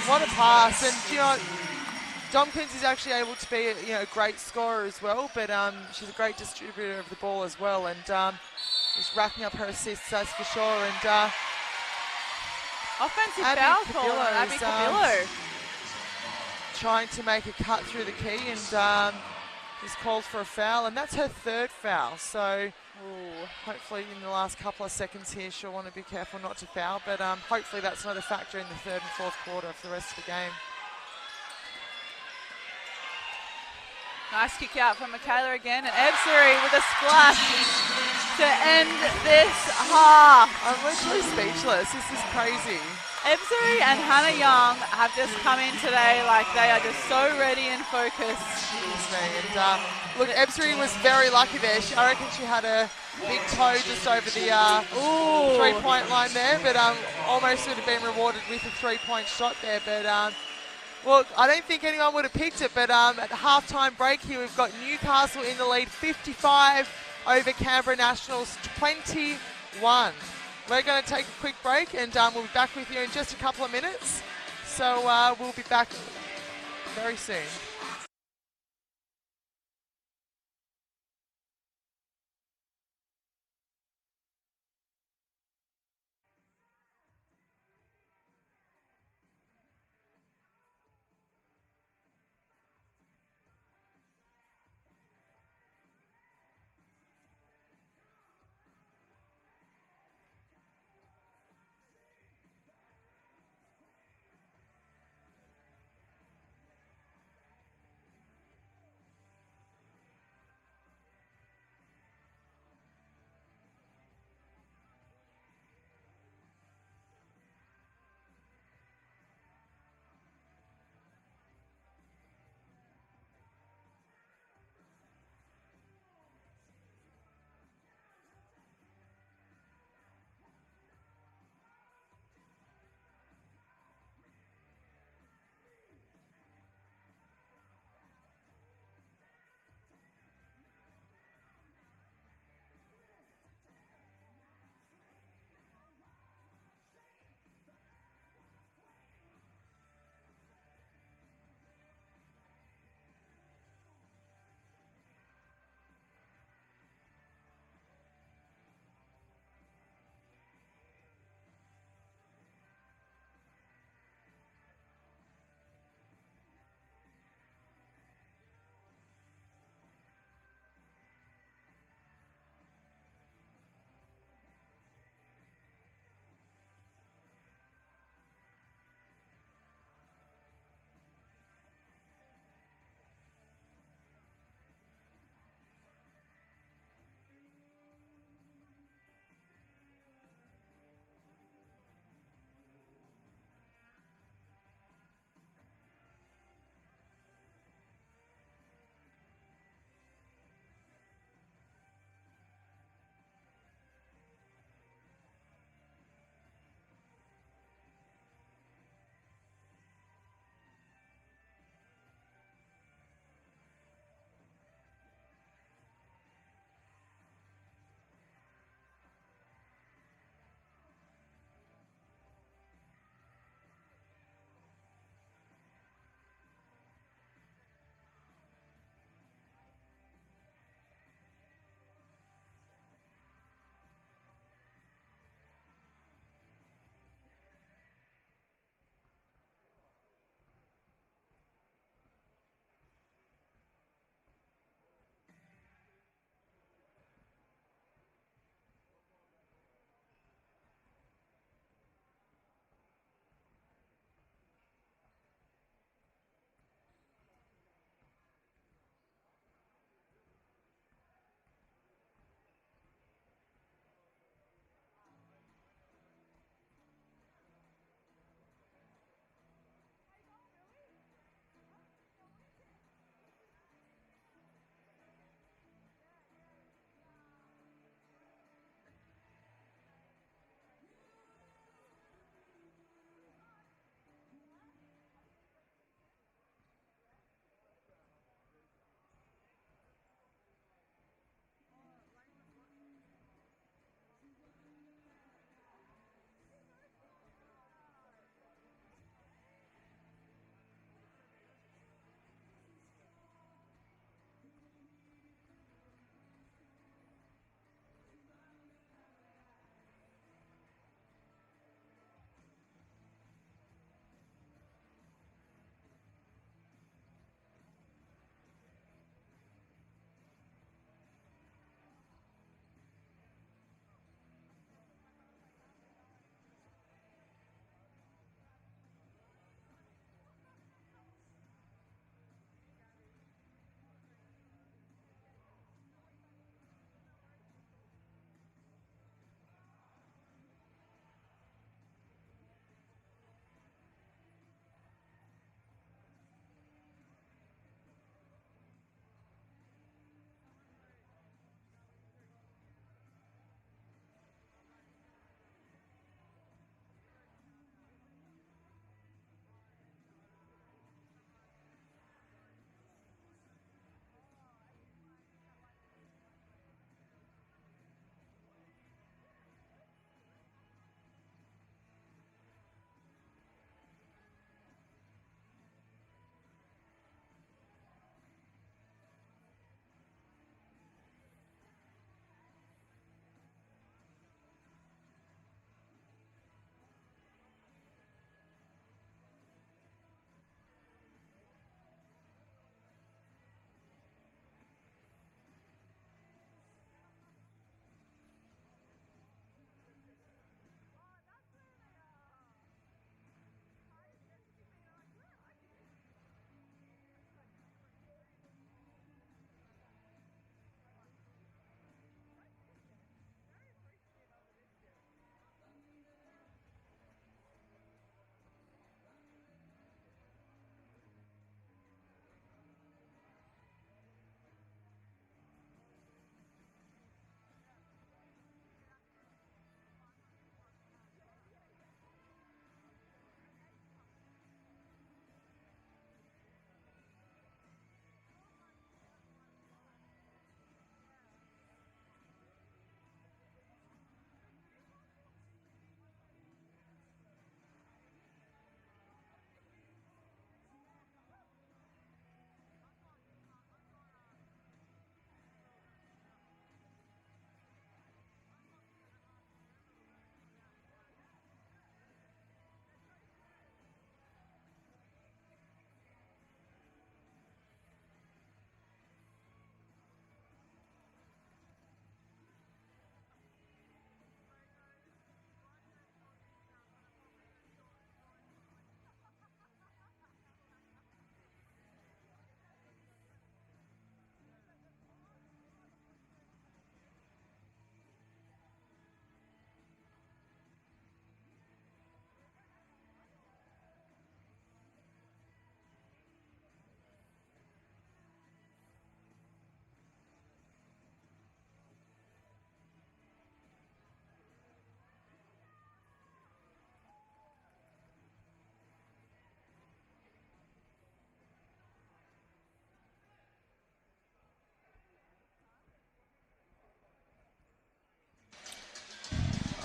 What a pass. And, you know, Domkins is actually able to be a great scorer as well, but she's a great distributor of the ball as well, and just racking up her assists, that's for sure. And offensive foul call on Abby Cabillo. Trying to make a cut through the key, and is called for a foul, and that's her third foul. So hopefully in the last couple of seconds here, she'll want to be careful not to foul, but hopefully that's not a factor in the third and fourth quarter for the rest of the game. Nice kick out from Michaela again, and Ebsary with a splash to end this half. I'm literally speechless. This is crazy. Ebsary and Hannah Young have just come in today like they are just so ready and focused. And look, Ebsary was very lucky there. I reckon she had a big toe just over the three-point line there, but almost would have been rewarded with a three-point shot there. But look, I don't think anyone would have picked it, but at the halftime break here, we've got Newcastle in the lead, 55 over Canberra Nationals, 21. We're going to take a quick break, and we'll be back with you in just a couple of minutes. So we'll be back very soon.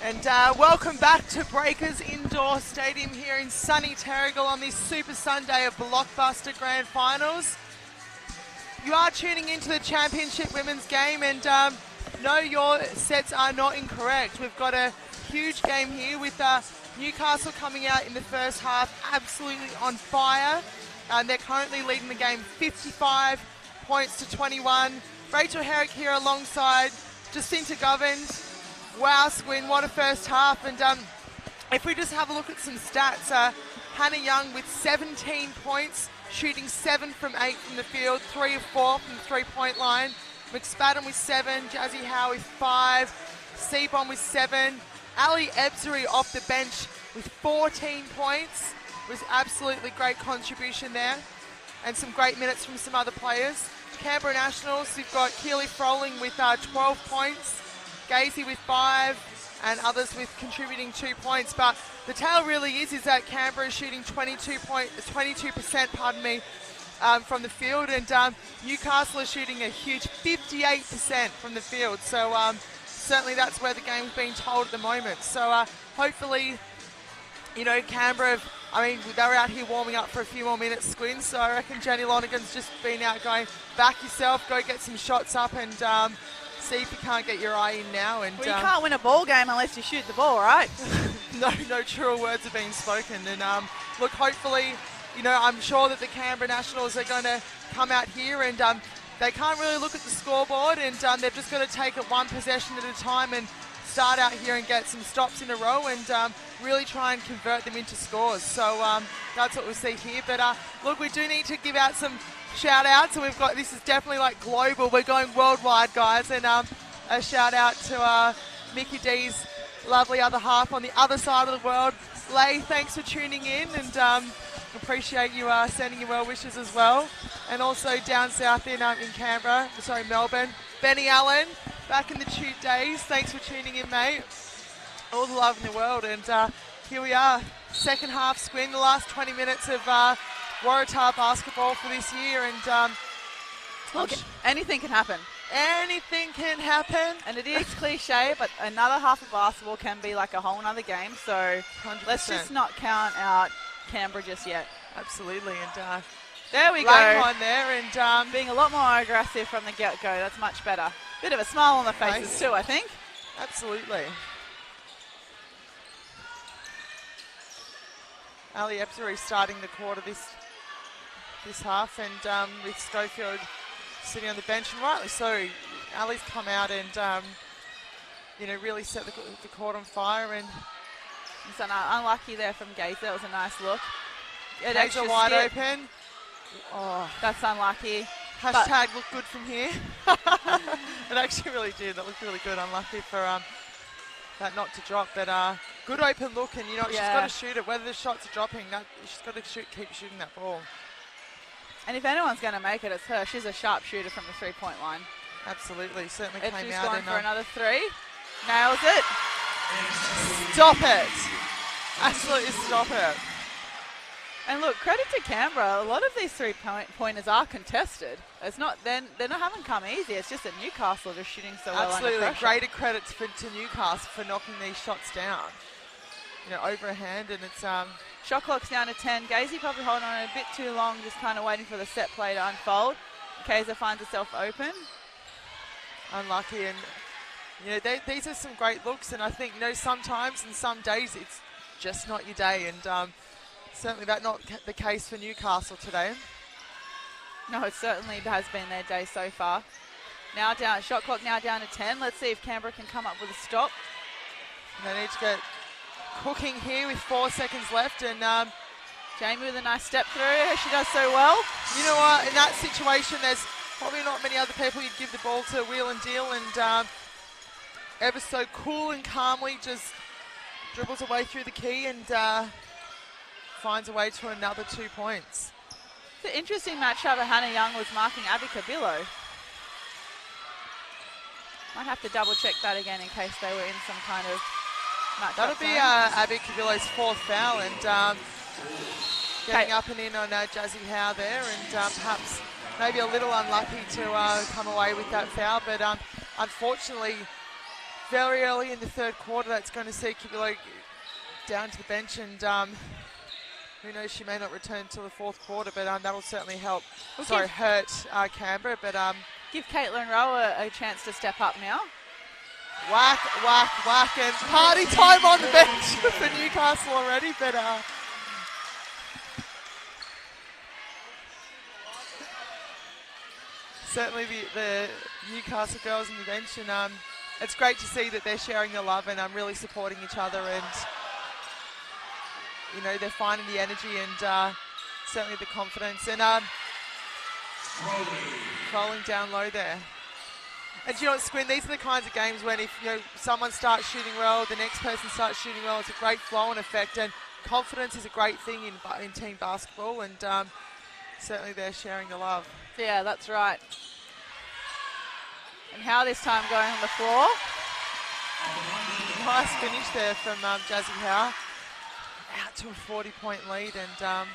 And welcome back to Breakers Indoor Stadium here in sunny Terrigal on this Super Sunday of Blockbuster Grand Finals. You are tuning into the Championship Women's game, and no, your sets are not incorrect. We've got a huge game here with Newcastle coming out in the first half absolutely on fire. They're currently leading the game 55 points to 21. Rachel Herrick here alongside Jacinta Govend. Wow, Squin, what a first half. And if we just have a look at some stats, Hannah Young with 17 points, shooting 7 from 8 from the field, 3 of 4 from the three-point line. McSpadden with 7, Jazzy Howe with 5, Seabon with 7. Ali Ebzery off the bench with 14 points. Was absolutely great contribution there. And some great minutes from some other players. Canberra Nationals, we've got Keely Froling with 12 points. Gazy with 5, and others with contributing 2 points. But the tale really is that Canberra is shooting 22%, from the field, and Newcastle is shooting a huge 58% from the field. So certainly that's where the game's being told at the moment. So hopefully, you know, Canberra, they were out here warming up for a few more minutes, Squin. So I reckon Jenny Lonergan's just been out going, back yourself, go get some shots up, and see if you can't get your eye in now. And well, you can't win a ball game unless you shoot the ball, right? no truer words are being spoken. And look, hopefully, you know, I'm sure that the Canberra Nationals are going to come out here, and they can't really look at the scoreboard, and they've just got to take it one possession at a time and start out here and get some stops in a row, and really try and convert them into scores. So that's what we'll see here. But look, we do need to give out some shout outs, and we've got, this is definitely like global, we're going worldwide, guys, and a shout out to Mickey D's lovely other half on the other side of the world. Lay, thanks for tuning in, and appreciate you sending your well wishes as well. And also down south in Melbourne, Benny Allen, back in the Tute days, thanks for tuning in, mate. All the love in the world. And here we are, second half, Squin, the last 20 minutes of Waratah basketball for this year, and look, anything can happen. Anything can happen. And it is cliche, but another half of basketball can be like a whole nother game. So 100%. Let's just not count out Canberra just yet. Absolutely. And there we go. On there, and being a lot more aggressive from the get-go. That's much better. Bit of a smile on the faces too, I think. Absolutely. Ali Ebzery starting the quarter this half, and with Schofield sitting on the bench, and rightly so. Ali's come out and you know, really set the court on fire, and it's unlucky there from Gaze. That was a nice look. Gazer wide open. Oh, that's unlucky. Hashtag look good from here. It actually really did. That looked really good. Unlucky for that not to drop, but good open look, and you know, she's got to shoot it. Whether the shots are dropping, she's got to keep shooting that ball. And if anyone's going to make it, it's her. She's a sharp shooter from the three-point line. Absolutely, certainly came out. She's going for another three. Nails it. Stop it. Absolutely stop it. And look, credit to Canberra. A lot of these three-pointers are contested. It's not, they're not haven't come easy. It's just that Newcastle just shooting so well under pressure. Absolutely, greater credits to Newcastle for knocking these shots down. You know, overhand, and it's shot clock's down to 10. Gazy probably holding on a bit too long, just kind of waiting for the set play to unfold. Kaiser finds herself open. Unlucky, and you know, these are some great looks, and I think, you know, sometimes and some days it's just not your day, and certainly that's not the case for Newcastle today. No, it certainly has been their day so far. Now down, shot clock now down to 10. Let's see if Canberra can come up with a stop. And they need to get cooking here with 4 seconds left, and Jamie with a nice step through. She does so well. You know what, in that situation, there's probably not many other people you'd give the ball to, wheel and deal, and ever so cool and calmly just dribbles away through the key and finds a way to another 2 points. It's an interesting matchup. Hannah Young was marking Abby Cabillo. Might have to double check that again in case they were in some kind of matchup. That'll be Abby Cabillo's 4th foul, and getting up and in on Jazzy Howe there, and perhaps maybe a little unlucky to come away with that foul, but unfortunately very early in the third quarter. That's going to see Kibilo down to the bench, and who knows, she may not return till the fourth quarter, but that'll certainly help. Hurt Canberra, but give Caitlin Rowe a chance to step up now. Whack, whack, whack, and party time on the bench for Newcastle already, but certainly the Newcastle girls on the bench, and it's great to see that they're sharing the love and really supporting each other, and you know, they're finding the energy and certainly the confidence, and rolling down low there. And you know what, Squin, these are the kinds of games when if someone starts shooting well, the next person starts shooting well, it's a great flow and effect, and confidence is a great thing in team basketball, and certainly they're sharing the love. Yeah, that's right. And how this time going on the floor. Nice finish there from Jazzy Howe. Out to a 40-point lead, and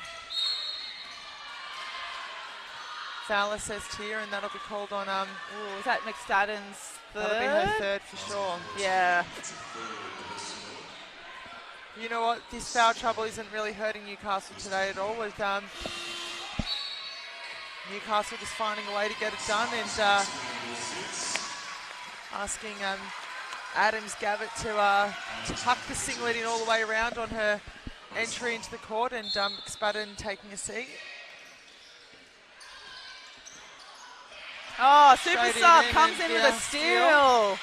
foul assessed here, and that'll be called on. Is that McStadden's third? That'll be her third for sure. Yeah. You know what? This foul trouble isn't really hurting Newcastle today at all. With Newcastle just finding a way to get it done, and asking Adams Gavitt to tuck the singlet in all the way around on her entry into the court, and McSpadden taking a seat. Oh, super sub comes in with a steal.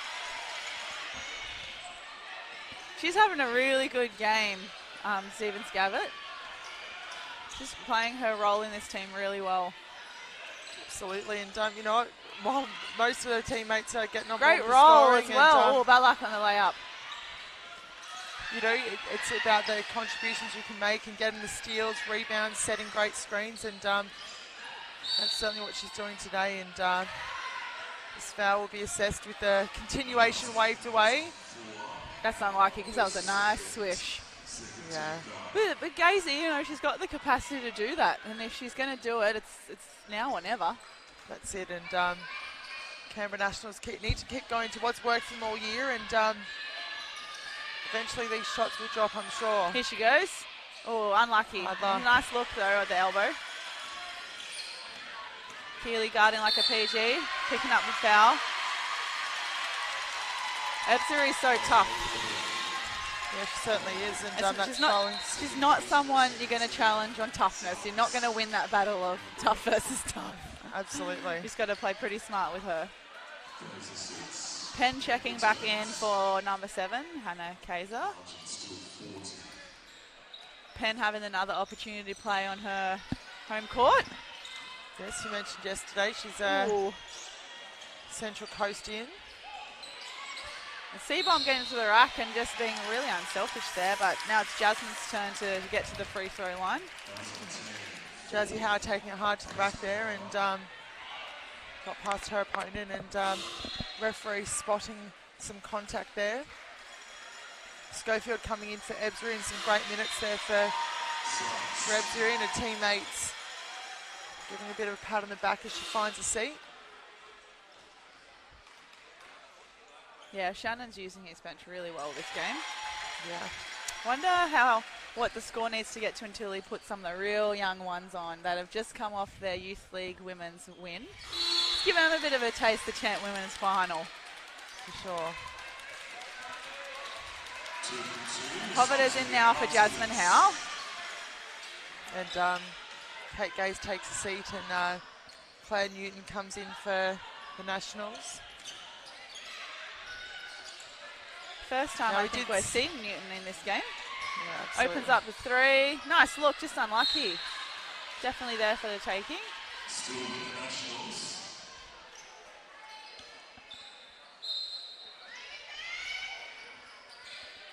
She's having a really good game, Stevens Gavitt. Just playing her role in this team really well. Absolutely, and you know what? While most of her teammates are getting on great board with roll scoring, as well. Oh, bad luck on the layup. You know, it's about the contributions you can make and getting the steals, rebounds, setting great screens, and that's certainly what she's doing today. And this foul will be assessed with the continuation waved away. That's unlucky because that was a nice swish. Yeah. But Gazy, you know, she's got the capacity to do that, and if she's going to do it, it's now or never. That's it, and Canberra Nationals need to keep going to what's worked for them all year, and eventually these shots will drop, I'm sure. Here she goes. Oh, unlucky. Nice look though at the elbow. Keeley guarding like a PG, picking up the foul. Ebser is so tough. Yeah, she certainly is, and she's not someone you're going to challenge on toughness. You're not going to win that battle of tough versus tough. Absolutely. You've got to play pretty smart with her. Penn checking back in for number 7, Hannah Kaiser. Penn having another opportunity to play on her home court. Yes, you mentioned yesterday she's a Central Coastian. Seabomb getting to the rack and just being really unselfish there, but now it's Jasmine's turn to get to the free throw line. Jazzy Howe taking it hard to the rack there, and got past her opponent, and referee spotting some contact there. Schofield coming in for Ebsbury, and some great minutes there for Ebsbury, and her teammates giving a bit of a pat on the back as she finds a seat. Yeah, Shannon's using his bench really well this game. Yeah. Wonder what the score needs to get to until he puts some of the real young ones on that have just come off their Youth League women's win. Just give them a bit of a taste, the Champ Women's Final. For sure. Hoviter's in now for Jasmine Howe. And Kate Gaze takes a seat, and Claire Newton comes in for the Nationals. First time I think we're seeing Newton in this game. Yeah, opens up the 3. Nice look, just unlucky. Definitely there for the taking.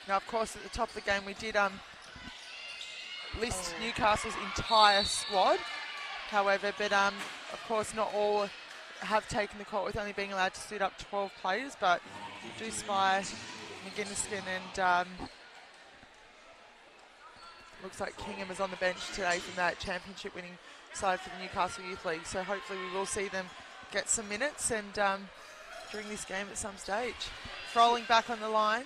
Now, of course, at the top of the game, we did list Newcastle's entire squad. However, but of course, not all have taken the court with only being allowed to suit up 12 players, but do spy McGinniskin, and looks like Kingham is on the bench today from that championship winning side for the Newcastle Youth League. So hopefully we will see them get some minutes and during this game at some stage. Froling back on the line.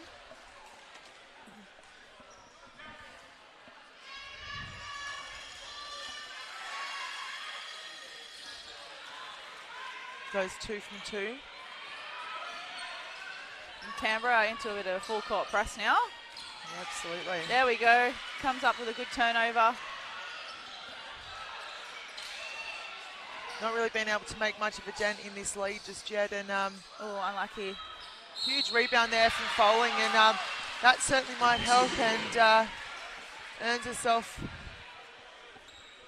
Goes 2 from 2. And Canberra into a bit of a full court press now. Absolutely. There we go. Comes up with a good turnover. Not really been able to make much of a dent in this lead just yet. And Oh, unlucky. huge rebound there from Froling. And that certainly might help. And earns herself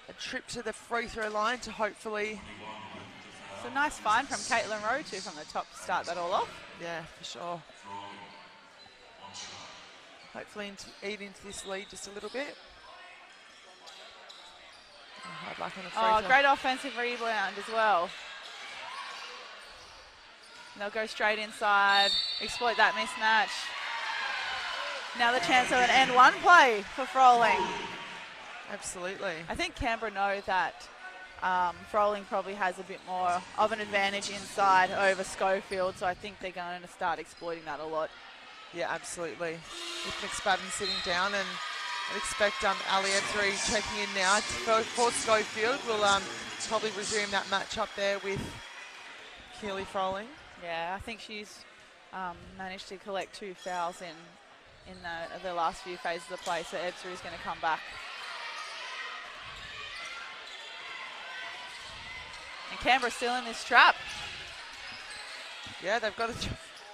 a trip to the free throw line to hopefully... It's a nice find from Caitlin Rowe too from the top to start that all off. Yeah, for sure. Hopefully eat into this lead just a little bit. Oh, hard luck on the free throw. Great offensive rebound as well. And they'll go straight inside, exploit that mismatch. Now the chance of an end one play for Froling. Absolutely. I think Canberra know that Froling probably has a bit more of an advantage inside over Schofield, so I think they're going to start exploiting that a lot. Yeah, absolutely. With McSpadden sitting down, and I'd expect Ali Ebzery checking in now for Schofield. We'll probably resume that match up there with Keely Froling. Yeah, I think she's managed to collect 2 fouls in the last few phases of play, so Ebzery's going to come back. And Canberra still in this trap. Yeah, they've got to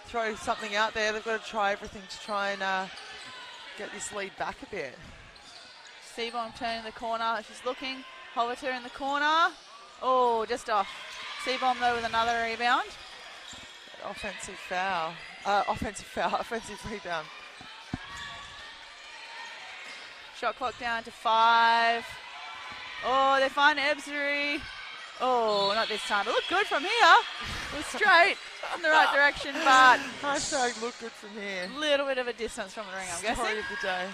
throw something out there. They've got to try everything to try and get this lead back a bit. Seabomb turning the corner. She's looking. Hovater in the corner. Oh, just off. Seabomb though with another rebound. Offensive foul. Offensive rebound. Shot clock down to 5. Oh, they find Ebzery. Oh, not this time. It looked good from here. It was straight in the right direction, but Hashtag look good from here. a little bit of a distance from the ring, I'm guessing. Story of the day.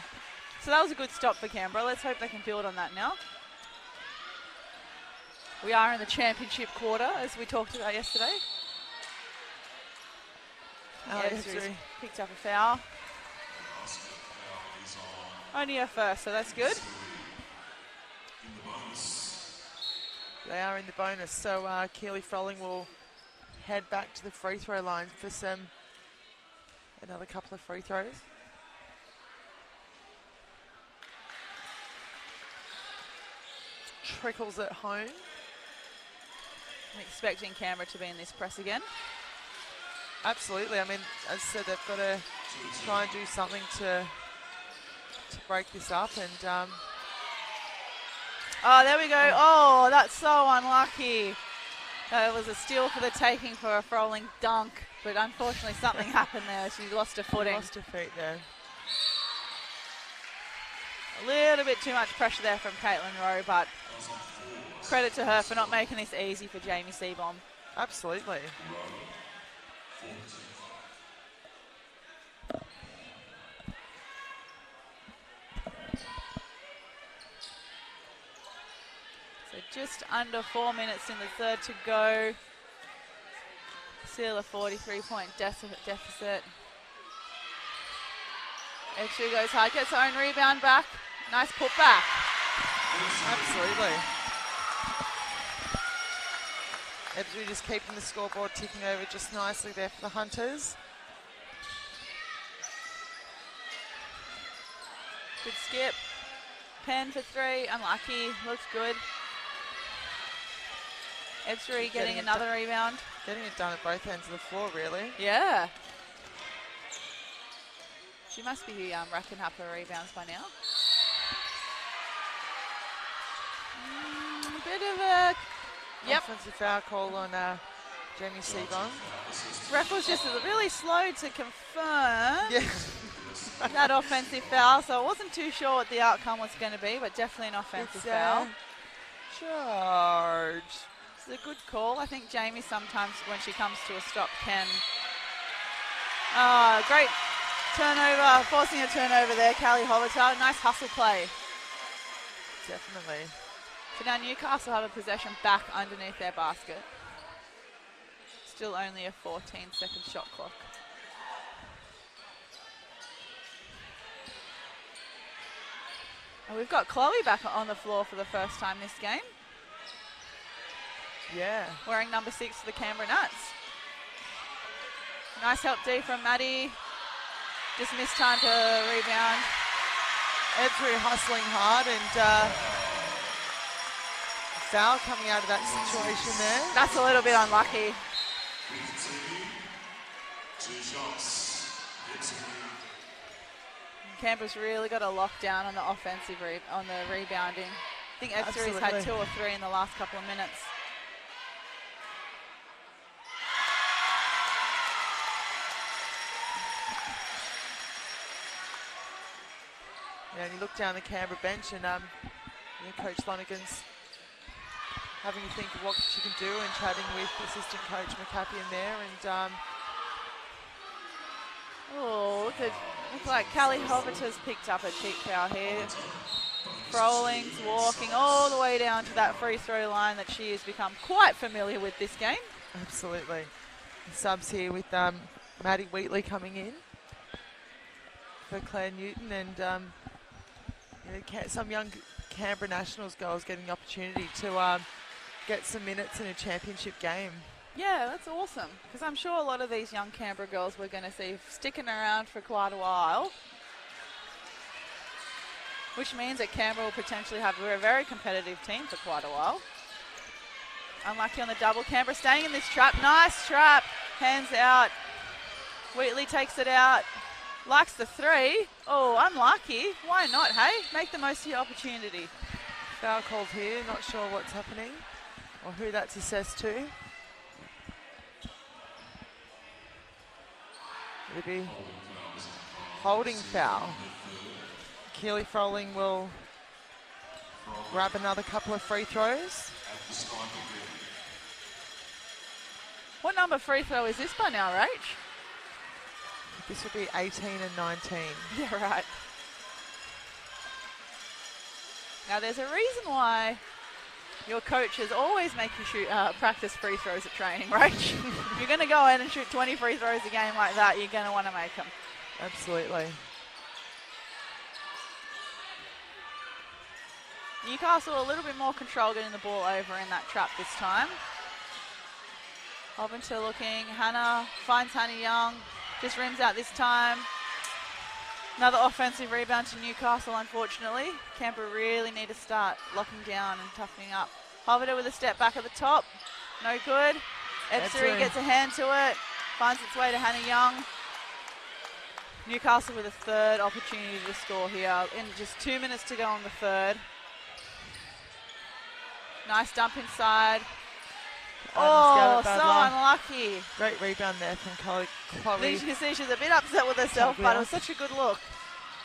So that was a good stop for Canberra. Let's hope they can build on that now. We are in the championship quarter, as we talked about yesterday. Ebzery's picked up a foul. Only her first, so that's good. They are in the bonus, so Keely Froling will head back to the free throw line for another couple of free throws. Trickles at home. I'm expecting Canberra to be in this press again. Absolutely. I mean, as I said, they've got to try and do something to break this up. And oh, there we go. Oh, that's so unlucky. It was a steal for the taking for a Froling dunk, but unfortunately something happened there. She lost her footing. Lost her feet there. A little bit too much pressure there from Caitlin Rowe, but credit to her for not making this easy for Jamie Seabomb. Absolutely. So just under 4 minutes in the third to go. Still a 43-point deficit. Ebzery goes hard, gets her own rebound back. Nice putback. Absolutely. Ebzery just keeping the scoreboard ticking over just nicely there for the Hunters. Good skip. Penn for 3, unlucky, looks good. Ebzery getting another rebound. Getting it done at both ends of the floor, really. Yeah. She must be racking up her rebounds by now. Bit of a... Yep. Offensive foul call on Jamie Seabomb. Ref was just really slow to confirm Yeah. that offensive foul, so I wasn't too sure what the outcome was going to be, but definitely an offensive foul. Charge. It's a good call. I think Jamie sometimes, when she comes to a stop, can... great turnover, forcing a turnover there, Callie Hovater. Nice hustle play. Definitely. So now Newcastle have a possession back underneath their basket. Still only a 14-second shot clock. And we've got Chloe back on the floor for the first time this game, Yeah. wearing number 6 for the Canberra Nats. Nice help D from Maddie. Just missed time to rebound. Ebsbury hustling hard and foul coming out of that situation there. That's a little bit unlucky. Two shots. Canberra's really got a lockdown on the offensive on the rebounding. I think Ebsbury's had Absolutely. 2 or 3 in the last couple of minutes. Yeah, and you look down the Canberra bench and Coach Lonergan's having to think of what she can do and chatting with assistant coach McCappy in there. And Oh, look like Callie Hoverter's picked up a cheap foul here. Froling's walking all the way down to that free throw line that she has become quite familiar with this game. absolutely. Subs here with Maddie Wheatley coming in for Claire Newton, and some young Canberra Nationals girls getting the opportunity to get some minutes in a championship game. Yeah, that's awesome, because I'm sure a lot of these young Canberra girls we're going to see sticking around for quite a while, which means that Canberra will potentially have a very competitive team for quite a while. Unlucky on the double. Canberra staying in this trap. Nice trap. Hands out. Wheatley takes it out. Likes the 3. Oh, unlucky. Why not, hey? Make the most of your opportunity. Foul called here, not sure what's happening or who that's assessed to. It'll be holding foul. Keely Froling will grab another couple of free throws. What number free throw is this by now, Rach? This will be 18 and 19. Yeah, right. Now, there's a reason why your coaches always make you shoot practice free throws at training, right? If you're going to go in and shoot 20 free throws a game like that, you're going to want to make them. Absolutely. Newcastle a little bit more control getting the ball over in that trap this time. Hobinter looking. Hannah finds Hannah Young. Just rims out this time. Another offensive rebound to Newcastle, unfortunately. Canberra really need to start locking down and toughening up. Hobinter with a step back at the top. No good. Ebsbury gets a hand to it. Finds its way to Hannah Young. Newcastle with a third opportunity to score here. In just 2 minutes to go on the third. Nice dump inside. Oh, so unlucky. Great rebound there from Chloe. You can see she's a bit upset with herself, but it was such a good look.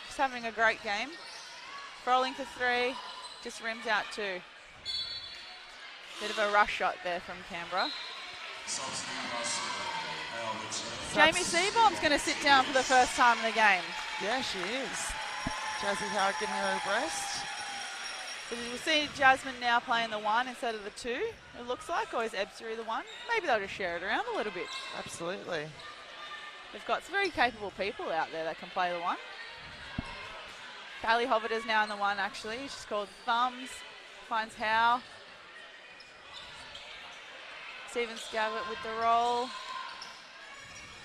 She's having a great game. Rolling for 3, just rims out 2. Bit of a rush shot there from Canberra. Jamie Seabomb's going to sit down for the first time in the game. Yeah, she is. Jazzy Howard getting her abreast. So we'll see Jasmine now playing the 1 instead of the 2, it looks like, or is Ebsbury the 1? Maybe they'll just share it around a little bit. Absolutely. They've got some very capable people out there that can play the 1. Bailey Hoverter's now in the 1, actually. She's called Thumbs. Finds Howe. Stephen Scabbett with the roll.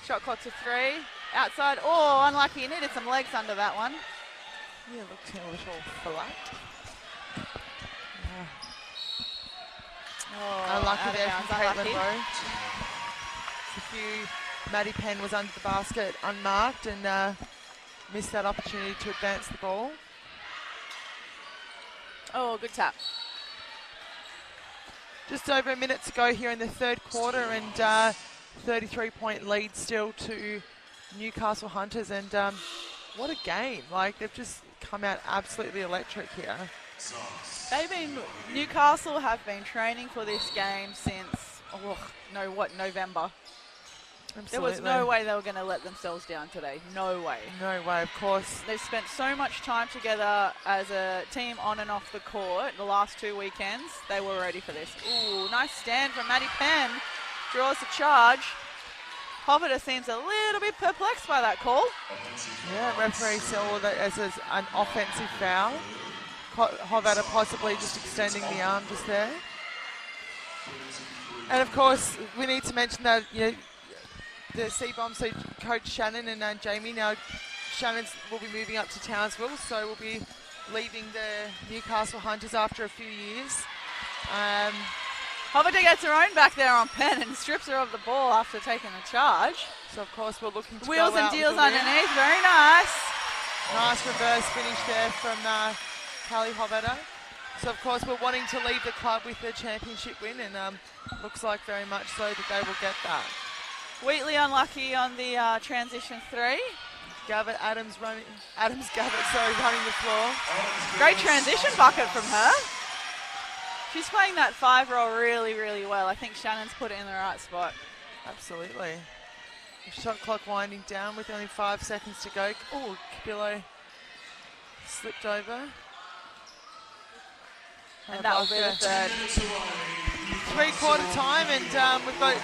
Shot clock to 3. Outside. Oh, unlucky. He needed some legs under that one. Yeah, looking a little flat. Oh, Unlucky there from Caitlin unlucky. Lowe. A few. Maddie Penn was under the basket unmarked and missed that opportunity to advance the ball. Oh, good tap. Just over a minute to go here in the third quarter, and 33-point lead still to Newcastle Hunters. And what a game. Like, they've just come out absolutely electric here. Newcastle have been training for this game since, November. Absolutely. There was no way they were going to let themselves down today. No way. No way, of course. They've spent so much time together as a team on and off the court the last 2 weekends. They were ready for this. Ooh, nice stand from Maddie Penn. Draws the charge. Hoverter seems a little bit perplexed by that call. Yeah, referee saw that as an offensive foul. Hovada possibly just extending the arm just there. And of course, we need to mention that the C-Bomb, so Coach Shannon and Jamie, now Shannon will be moving up to Townsville, so we'll be leaving the Newcastle Hunters after a few years. Hovada gets her own back there on pen and strips her of the ball after taking the charge. So of course we're looking to wheels go and out deals with the win. underneath, very nice. Nice reverse finish there from Callie Hovada. So of course we're wanting to leave the club with the championship win, and looks like very much so that they will get that. Wheatley unlucky on the transition 3. Adams running the floor. Great transition bucket from her. She's playing that 5 role really, really well. I think Shannon's put it in the right spot. Absolutely. Shot clock winding down with only 5 seconds to go. Oh, Cabillo slipped over. And that will be the third. 3/4 time, and we've got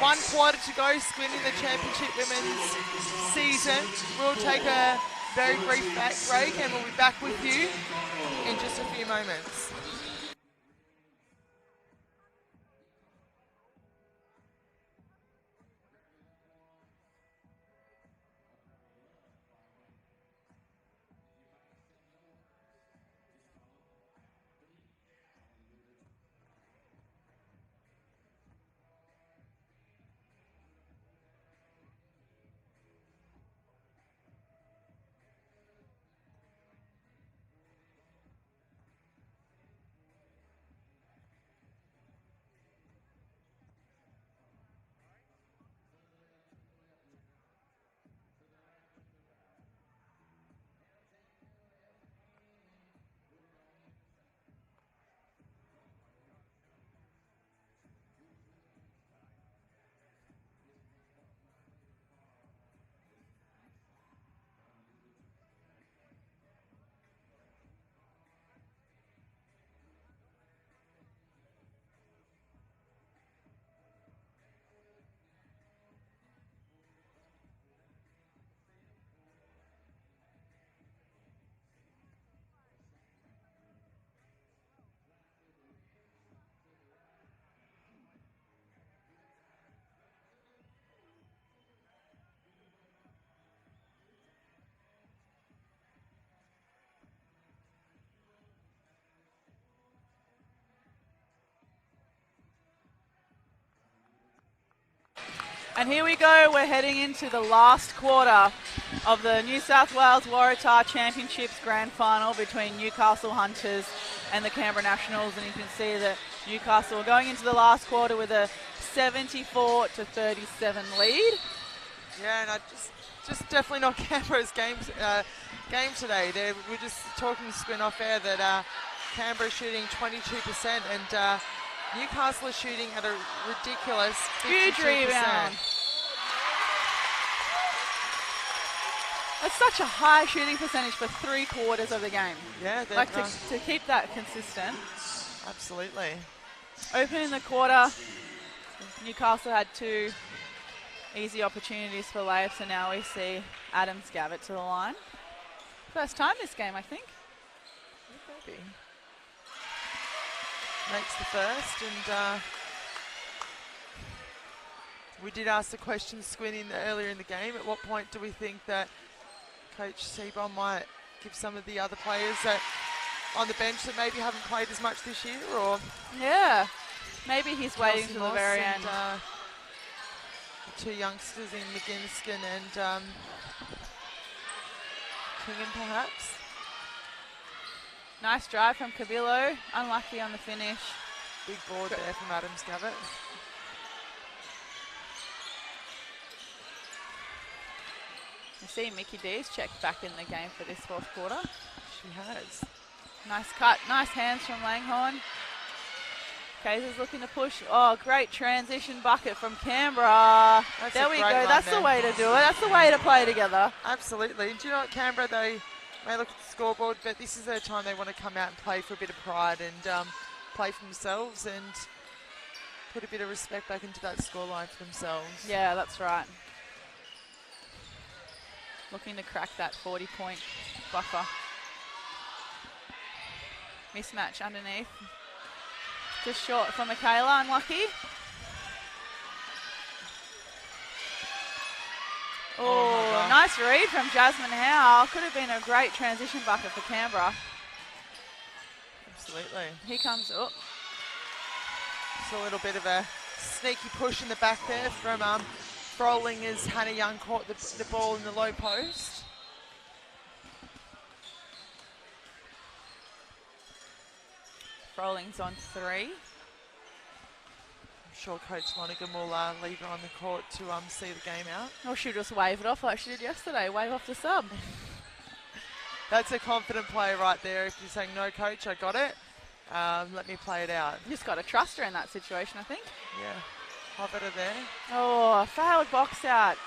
1 quarter to go, Squint, in the championship women's season. We'll take a very brief break, and we'll be back with you in just a few moments. And here we go, we're heading into the last quarter of the New South Wales Waratah Championships Grand Final between Newcastle Hunters and the Canberra Nationals. And you can see that Newcastle are going into the last quarter with a 74-37 lead. Yeah, and I just definitely not Canberra's game today. We're just talking to Squint off air that Canberra shooting 22% and Newcastle is shooting at a ridiculous 52%. Huge rebound. That's such a high shooting percentage for 3/4 of the game. Yeah, like to keep that consistent. Absolutely. Opening the quarter, Newcastle had 2 easy opportunities for layups, so now we see Adams Gavitt to the line. First time this game, I think. Maybe. Makes the first, and we did ask the question, Squint, earlier in the game, at what point do we think that Coach Seabon might give some of the other players that on the bench that maybe haven't played as much this year, or yeah, maybe he's waiting to the very end. The 2 youngsters in McGinniskin and Kingham, perhaps. Nice drive from Cabillo, unlucky on the finish. Big board there from Adams Gavitt. You see Mickey D's checked back in the game for this 4th quarter. She has. Nice cut, nice hands from Langhorne. Kaiser's looking to push. Oh, great transition bucket from Canberra. There we go. That's the way to do it. That's the way to play together. Absolutely. Do you know what, Canberra, they may look at the scoreboard, but this is their time they want to come out and play for a bit of pride and play for themselves and put a bit of respect back into that scoreline for themselves. Yeah, that's right. Looking to crack that 40-point buffer. Mismatch underneath. Just short for Michaela, unlucky. Oh, nice read from Jasmine Howe. Could have been a great transition bucket for Canberra. Absolutely. Here comes, oh. Just a little bit of a sneaky push in the back there from Froling as Hannah Young caught the ball in the low post. Froling's on 3. I'm sure Coach Lonergan will leave her on the court to see the game out. Or she'll just wave it off like she did yesterday, wave off the sub. That's a confident play right there. If you're saying, no, Coach, I got it, let me play it out. You just got to trust her in that situation, I think. Yeah, Hobbiter there. Oh, failed box out.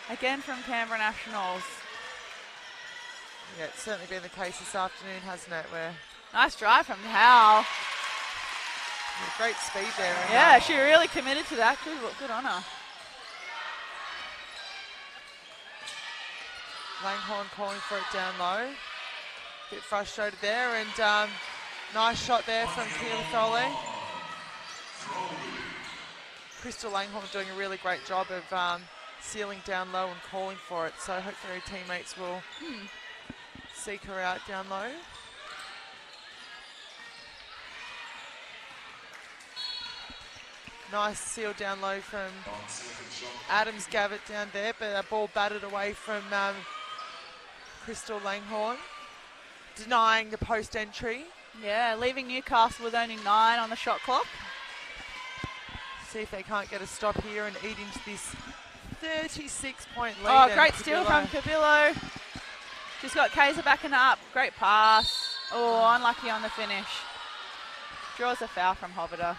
Again from Canberra Nationals. Yeah, it's certainly been the case this afternoon, hasn't it? Where Nice drive from Howe. great speed there. Yeah, she really committed to that. Good on her. Langhorn calling for it down low. Bit frustrated there, and nice shot there from Keely Foley. Crystal Langhorn doing a really great job of sealing down low and calling for it, so hopefully her teammates will seek her out down low. Nice seal down low from Adams Gavitt down there, but a ball batted away from Crystal Langhorn, denying the post entry. Yeah, leaving Newcastle with only 9 on the shot clock. See if they can't get a stop here and eat into this 36-point lead. Oh, great steal from Cabillo. She's got Kaiser backing up. Great pass. Oh, unlucky on the finish. Draws a foul from Hobbiter.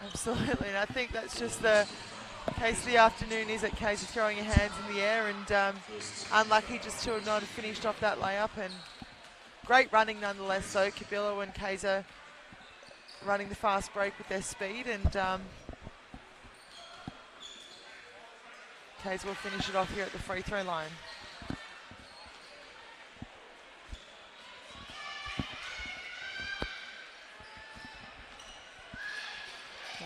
Absolutely, and I think that's just the case of the afternoon, is that Kaiser throwing her hands in the air and unlucky just to have not finished off that layup. And great running nonetheless, though. Cabillo and Kaiser running the fast break with their speed, and Kaiser will finish it off here at the free throw line.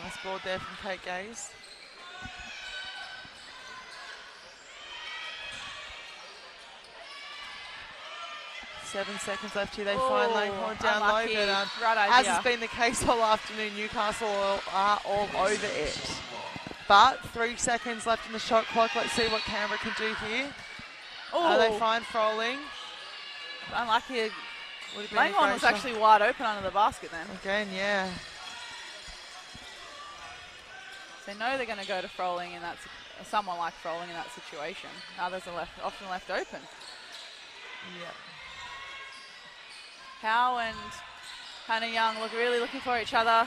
Nice board there from Kate Gaze. Seven seconds left here. They find Langhorn down unlucky. low, but Right as idea. has been the case all afternoon, Newcastle are all over it. But 3 seconds left in the shot clock. Let's see what Canberra can do here. They find Froling. Unlucky. Would have been a Langhorn great was shot. actually wide open under the basket then. Again, yeah. They know they're going to go to Froling in that, someone like Froling in that situation. Others are often left open. Yeah. Howe and Hannah Young really looking for each other.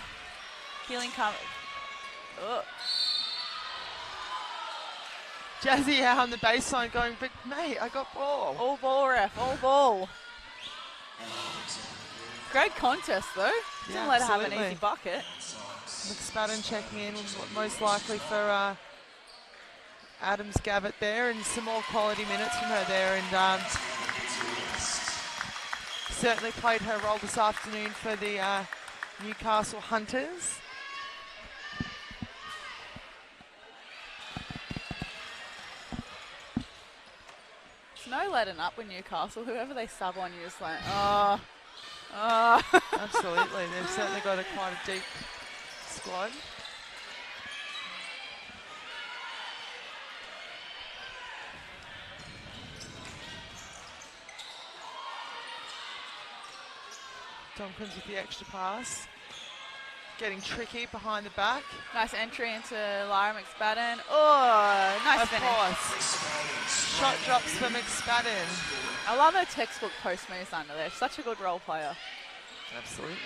Keeling come. Oh. Jazzy out on the baseline going, but mate, I got ball. All ball, ref. All ball. Great contest though. Didn't let her have an easy bucket. McSpadden checking in, most likely for Adams Gavitt there, and some more quality minutes from her there, and certainly played her role this afternoon for the Newcastle Hunters. There's no letting up with Newcastle. Whoever they sub on you is like, Absolutely, they've certainly got quite a deep squad. Tompkins with the extra pass. Getting tricky behind the back. Nice entry into Lyra McSpadden. Oh, nice Of finish. course. Shot drops for McSpadden. I love her textbook post moves under there. She's such a good role player. Absolutely.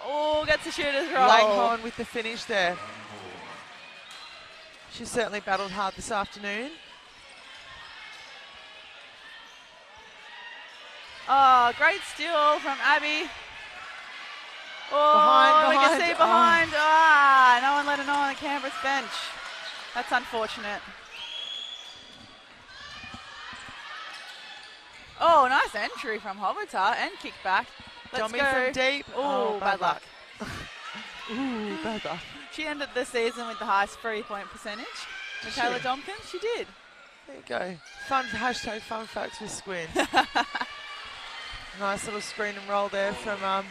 Oh, gets a shooter's roll. Langhorn with the finish there. She's certainly battled hard this afternoon. Oh, great steal from Abby. Oh, Behind, we can behind. see behind. Ah, no one let her know on the Canberra's bench. That's unfortunate. Oh, nice entry from Hovertar and kick back. Let's Dummy go. from deep. Oh, bad luck. Ooh, bad luck. She ended the season with the highest 3-point percentage. Michaela Sure. Domkins, she did. There you go. Hashtag fun facts with Squin. Nice little screen and roll there from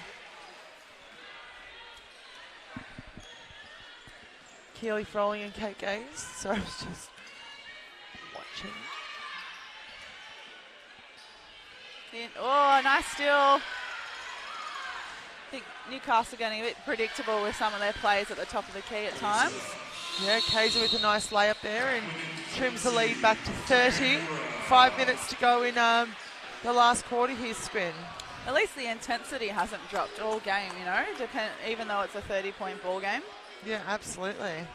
Keely Froling and Kate Gaze. So I was just watching. Oh, nice steal. I think Newcastle getting a bit predictable with some of their plays at the top of the key at times. Yeah, Kaiser with a nice layup there and trims the lead back to 30. 5 minutes to go in the last quarter here, Squin. At least the intensity hasn't dropped all game, you know, even though it's a 30-point ball game. Yeah, absolutely.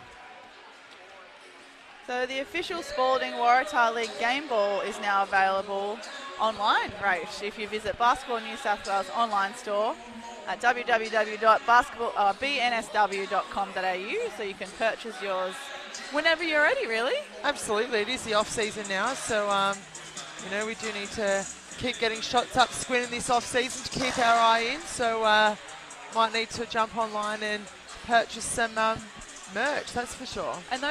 So the official Spalding Waratah League game ball is now available online, right? If you visit Basketball New South Wales online store at www.bnsw.com.au, so you can purchase yours whenever you're ready, really. Absolutely, it is the off season now, so you know, we do need to keep getting shots up, Squin, in this off season to keep our eye in. So might need to jump online and purchase some merch, that's for sure. And do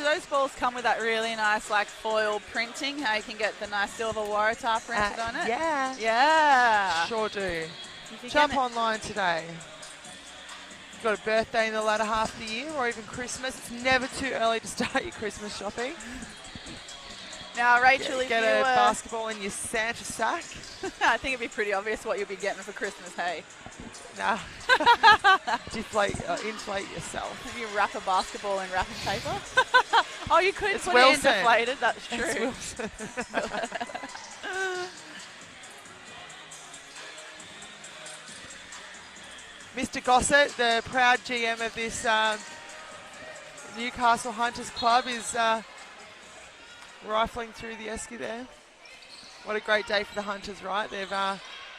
those balls come with that really nice like foil printing? How you can get the nice silver Waratah printed on it? Yeah. Yeah. Sure do. Jump online today. You've got a birthday in the latter half of the year or even Christmas. It's never too early to start your Christmas shopping. Now, Rachel, Get a basketball in your Santa sack. I think it'd be pretty obvious what you'll be getting for Christmas, hey? Nah. Inflate yourself. If you wrap a basketball in wrapping paper. Oh, you could It's put Wilson. it in deflated, that's true. It's Wilson. Mr. Gossett, the proud GM of this Newcastle Hunters club, is rifling through the esky there. What a great day for the Hunters, right? They've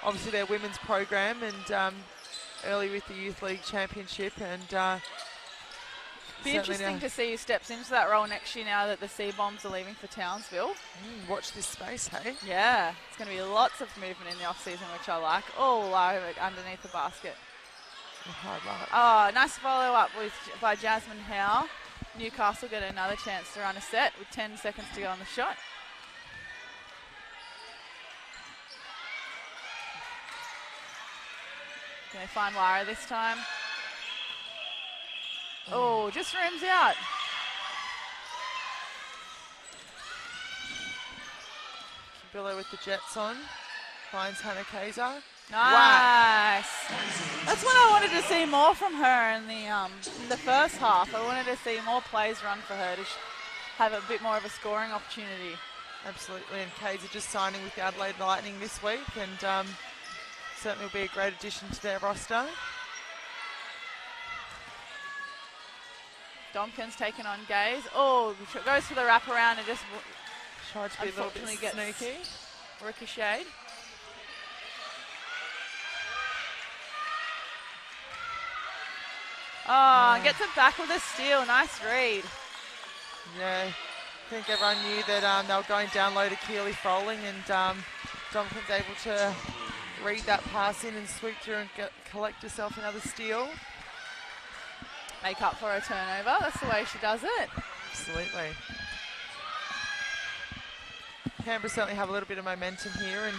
obviously their women's program and early with the Youth League Championship, and be interesting to see who steps into that role next year now that the Sea Bombs are leaving for Townsville. Watch this space, hey? Yeah, it's going to be lots of movement in the off-season, which I like. Oh, low underneath the basket. Hard luck. Oh, nice follow-up by Jasmine Howe. Newcastle get another chance to run a set with 10 seconds to go on the shot. Can they find Wara this time? Oh, just rims out. Billow with the Jets on. Finds Hannah Kaiser. Nice. That's what I wanted to see more from her in the first half. I wanted to see more plays run for her to have a bit more of a scoring opportunity. Absolutely, and Kaiser just signing with the Adelaide Lightning this week, and certainly will be a great addition to their roster. Domkins taking on Gaze. Oh, goes for the wraparound and just tried to be a little bit sneaky. Ricocheted. Oh, gets it back with a steal. Nice read. Yeah, I think everyone knew that they were going down low to Keely Froling, and Domkins able to read that pass in and sweep through and collect herself another steal. Make up for a turnover. That's the way she does it. Absolutely. Canberra certainly have a little bit of momentum here, and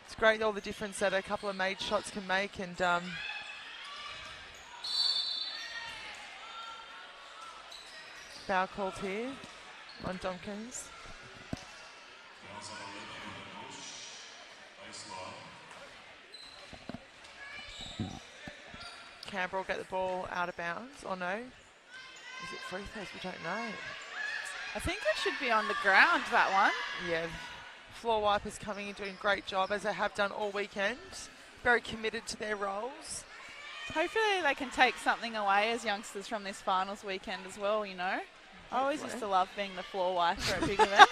it's great all the difference that a couple of made shots can make, and foul called here on Domkins. Canberra will get the ball out of bounds, or no? Is it free throws? We don't know. I think it should be on the ground, that one. Yeah, floor wipers coming in doing a great job, as they have done all weekend. Very committed to their roles. Hopefully they can take something away as youngsters from this finals weekend as well, you know. I always used to love being the floor wiper at big events.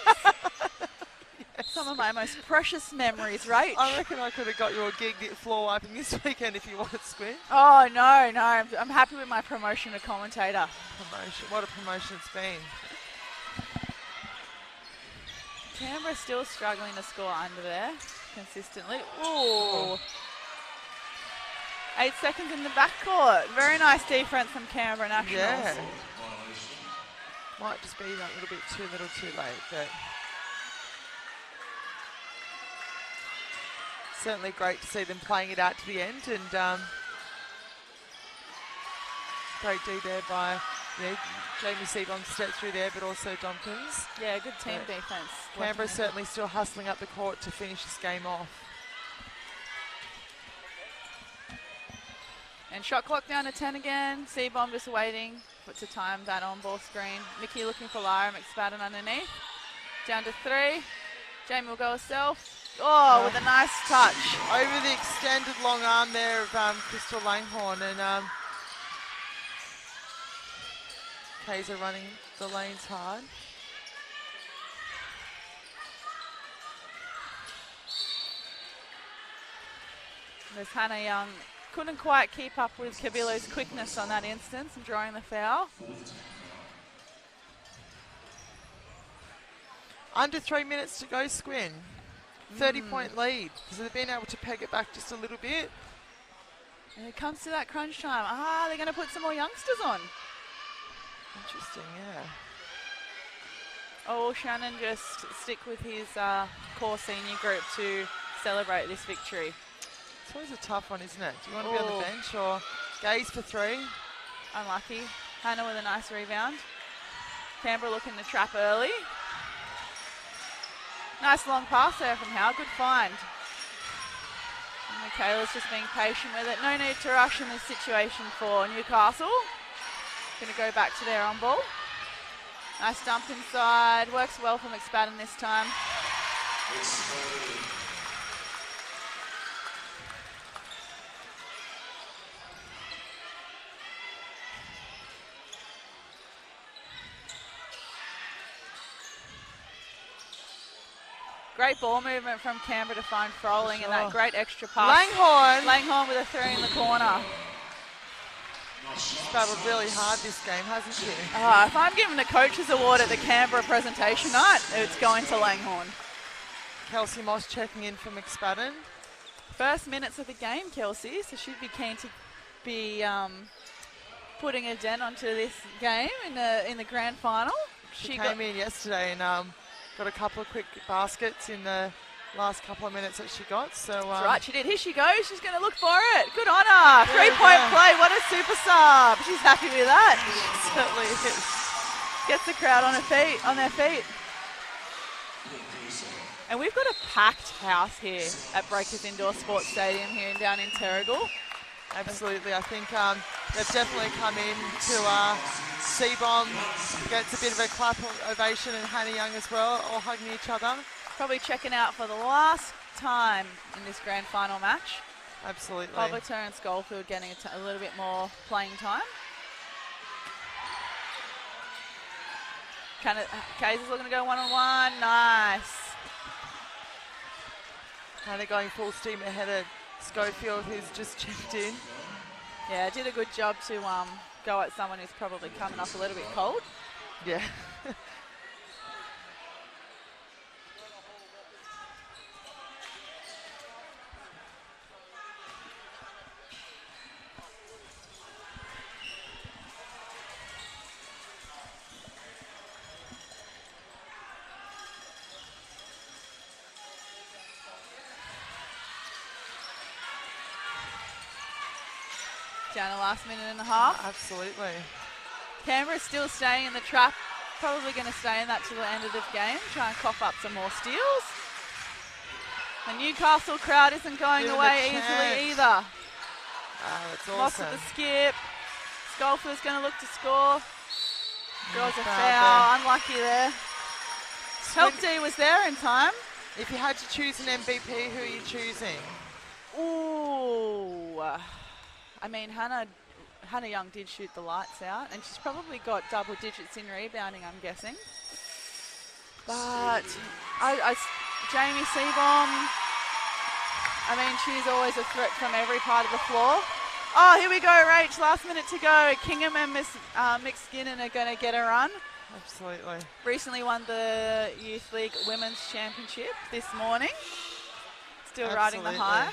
Yes. Some of my most precious memories, right? I reckon I could have got you a gig floor wiping this weekend if you wanted, Squid. Oh, no. I'm happy with my promotion to commentator. Promotion. What a promotion it's been. Canberra still struggling to score under there consistently. Ooh. 8 seconds in the backcourt. Very nice defense from Canberra Nationals. Yeah. Might just be that little bit too little too late, but certainly great to see them playing it out to the end, and great D there by Jamie Seabom to step through there, but also Tompkins. Yeah, good team defense. Canberra certainly still hustling up the court to finish this game off. And shot clock down to 10 again. Seabom just waiting to time that on-ball screen. Nikki looking for Lyra McSpadden underneath. Down to 3. Jamie will go herself. Oh, with a nice touch. Over the extended long arm there of Crystal Langhorne, and Kaiser running the lanes hard. There's Hannah Young. Couldn't quite keep up with Kabilo's quickness on that instance and drawing the foul. Under 3 minutes to go, Squin. 30-point lead. So they've been able to peg it back just a little bit. And it comes to that crunch time. They're going to put some more youngsters on. Interesting, yeah. Oh, Shannon just stick with his core senior group to celebrate this victory. It's always a tough one, isn't it? Do you want to be on the bench or gaze for 3? Unlucky. Hannah with a nice rebound. Canberra looking to trap early. Nice long pass there from Howe. Good find. And Michaela's just being patient with it. No need to rush in this situation for Newcastle. Going to go back to their on ball. Nice dump inside. Works well for McSpadden this time. Great ball movement from Canberra to find Froling and that great extra pass. Langhorne with a 3 in the corner. She's battled really hard this game, hasn't she? If I'm given a coach's award at the Canberra presentation night, it's going to Langhorne. Kelsey Moss checking in for McSpadden. First minutes of the game, Kelsey, so she'd be keen to be putting a dent onto this game in the grand final. She came in yesterday and got a couple of quick baskets in the last couple of minutes that she got. So that's right, she did. Here she goes. She's going to look for it. Good on her. 3-point play. What a super sub. She's happy with that. She certainly is. Gets the crowd on their feet. And we've got a packed house here at Breakers Indoor Sports Stadium here down in Terrigal. Absolutely. I think they've definitely come in to Seabom gets a bit of a clap ovation, and Hannah Young as well, all hugging each other. Probably checking out for the last time in this grand final match. Absolutely. Cobbleton and Schofield getting a little bit more playing time. Kaiser's looking to go one-on-one. Nice. Hannah going full steam ahead of Schofield, who's just checked in. Yeah, did a good job to go at someone who's probably coming off a little bit cold. Yeah. Down the last minute and a half. Absolutely. Canberra's still staying in the trap. Probably going to stay in that till the end of the game. Try and cough up some more steals. The Newcastle crowd isn't going away easily either. That's awesome. Lost at the skip. Scolford's going to look to score. Draws a foul. Unlucky there. Help D was there in time. If you had to choose an MVP, who are you choosing? Ooh. I mean, Hannah Young did shoot the lights out, and she's probably got double digits in rebounding, I'm guessing. But Jamie Seabom, I mean, she's always a threat from every part of the floor. Oh, here we go, Rach. Last minute to go. Kingham and Miss McSkinnon are going to get a run. Absolutely. Recently won the Youth League Women's Championship this morning. Still riding the high.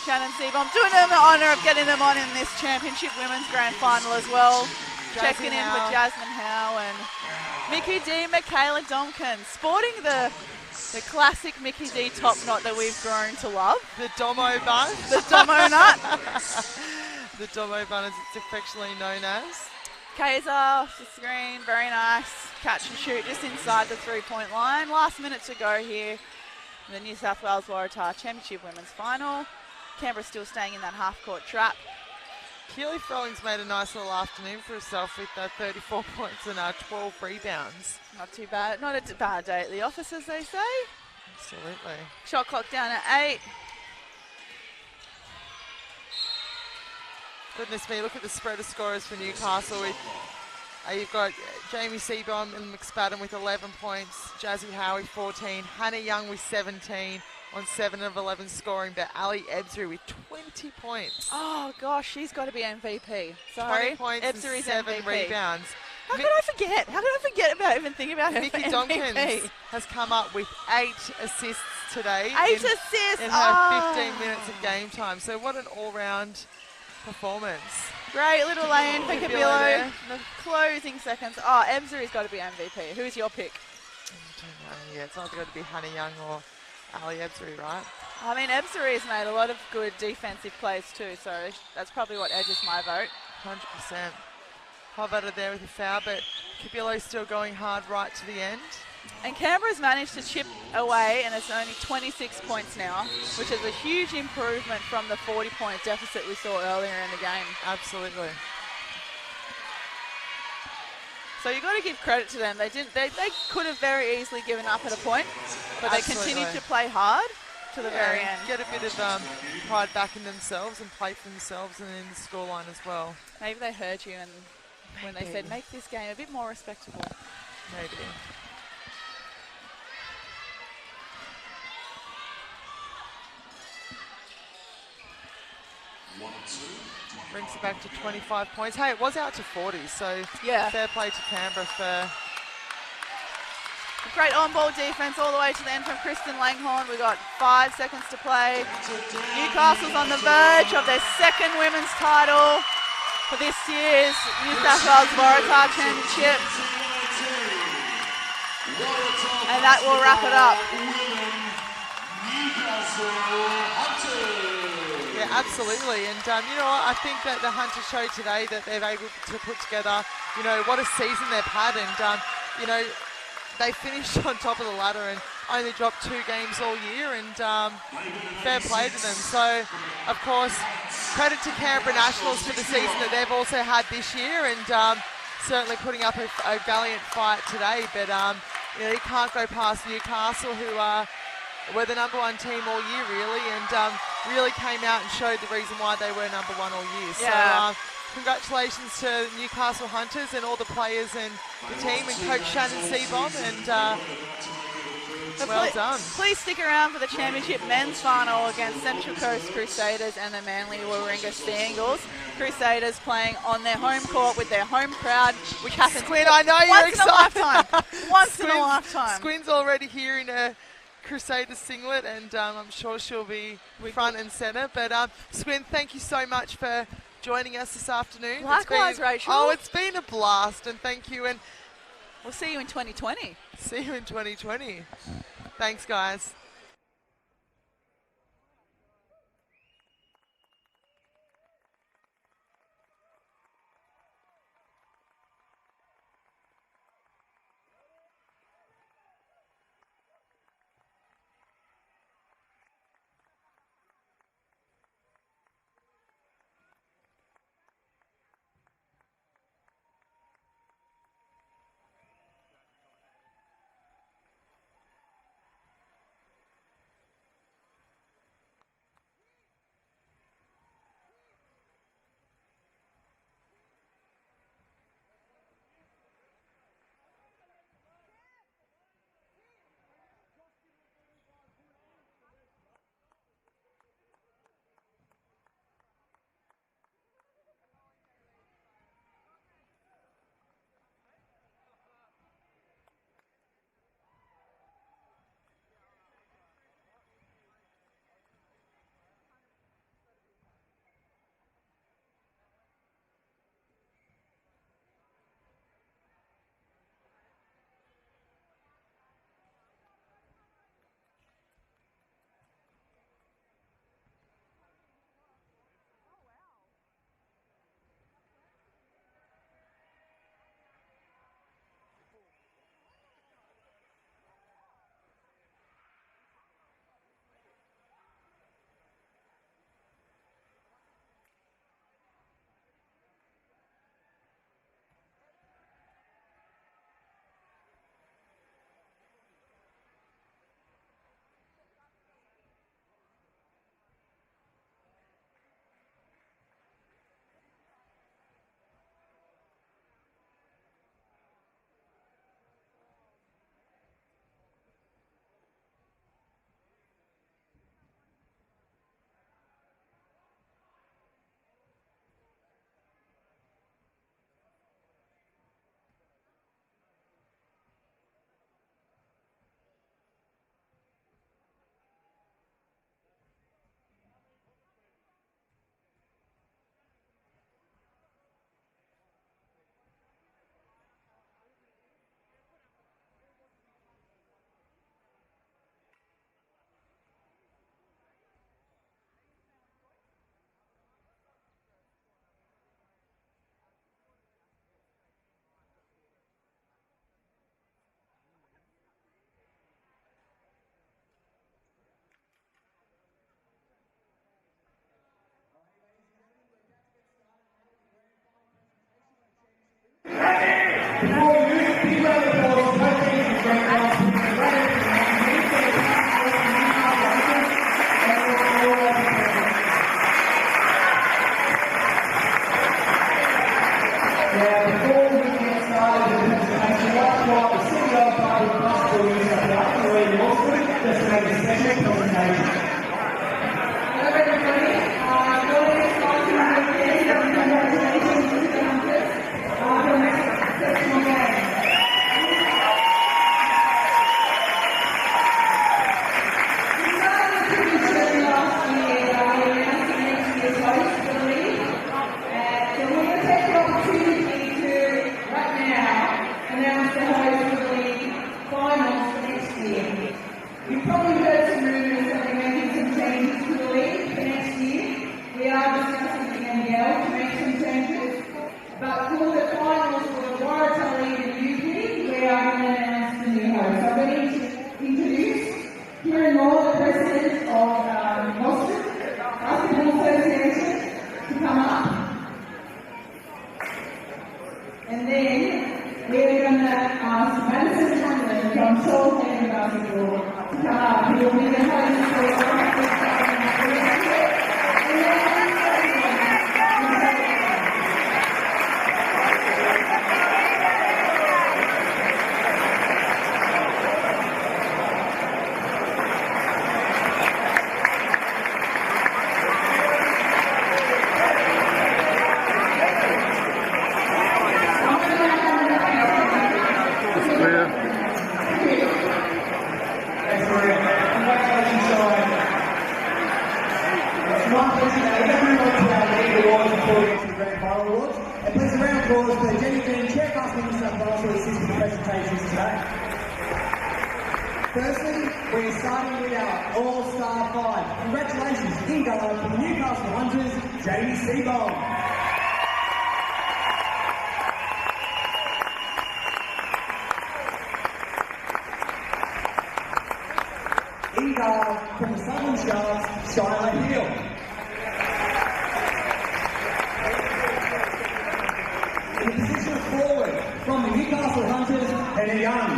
Shannon Seabom doing them the honour of getting them on in this championship women's grand final as well. Checking in for Jasmine Howe and Mickey D, Michaela Domkins, sporting the classic Mickey D top knot that we've grown to love. The Domo bun. The Domo nut. The Domo bun, as it's affectionately known as. Kaiser off the screen, very nice. Catch and shoot just inside the 3-point line. Last minute to go here. The New South Wales Waratah Championship Women's Final. Canberra still staying in that half-court trap. Keely Froling's made a nice little afternoon for herself with 34 points and 12 rebounds. Not too bad. Not a bad day at the office, as they say. Absolutely. Shot clock down at 8. Goodness me, look at the spread of scorers for Newcastle. With you've got Jamie Seabom and McSpadden with 11 points, Jazzy Howie 14, Hannah Young with 17 on 7 of 11 scoring, but Ali Ebsri with 20 points. Oh gosh, she's got to be MVP. Sorry, 20 points Ebsri's and 7 MVP. rebounds. How could I forget? How could I forget about even thinking about her Mickey for Donkins MVP? has come up with 8 assists today. 8 assists in her 15 minutes of game time. So what an all-round performance. Great little lane for Kabilo Kabilo. there. The closing seconds. Oh, Ebsri's got to be MVP. Who's your pick? I don't know. Yeah, it's either got to be Hannah Young or Ali Ebsri, right? I mean, Ebsri has made a lot of good defensive plays too, so that's probably what edges my vote. 100%. Hovada there with a foul, but Kabilo's still going hard right to the end. And Canberra's managed to chip away, and it's only 26 points now, which is a huge improvement from the 40-point deficit we saw earlier in the game. Absolutely. So you've got to give credit to them. They could have very easily given up at a point, but they continued to play hard to the very end. Get a bit of pride back in themselves and play for themselves and in the scoreline as well. Maybe they heard you and when they said, make this game a bit more respectable. Maybe. Brings it back to 25 points. Hey, it was out to 40, so yeah, fair play to Canberra for... Great on-ball defense all the way to the end from Kristen Langhorne. We've got 5 seconds to play. Newcastle's on the verge of their second women's title for this year's New South Wales Waratah Championship. And that will wrap it up. Yeah, absolutely. And you know what? I think that the Hunters show today that they're able to put together, you know, what a season they've had. And, you know, they finished on top of the ladder and only dropped 2 games all year, and fair play to them. So, of course, credit to Canberra Nationals for the season that they've also had this year, and certainly putting up a valiant fight today. But, you know, you can't go past Newcastle, who were the #1 team all year, really, and really came out and showed the reason why they were #1 all year. Yeah. So, congratulations to Newcastle Hunters and all the players and the team and Coach Shannon Seabom, and well done. Please stick around for the championship men's final against Central Coast Crusaders and the Manly Warringah Sea Eagles. Crusaders playing on their home court with their home crowd, which happens Squin, I know you're once in a excited. lifetime. Once in a lifetime. Squin's already here in a Crusaders singlet, and I'm sure she'll be front and centre. But Squin, thank you so much for joining us this afternoon. Likewise, Rachel. Oh, it's been a blast, and thank you, and we'll see you in 2020. See you in 2020. Thanks, guys. presentation. You've probably heard some rumours that we're making some changes to the league for next year. We are discussing with the NBL to make some changes. But for the finals for the Waratah League and UP, we are going to announce the new host. I'm going to introduce Kieran Moore, the president of Boston Basketball Association, to come up. And then we're going to ask Madison Hamlin from Seoul Canberra Basketball to come up. He will be the host for Firstly, we're starting with our All-Star 5. Congratulations, in goal from the Newcastle Hunters, Jamie Spalding. In goal from the Southern Sharks, Shiloh Hill. In the position of forward from the Newcastle Hunters, Hannah Young.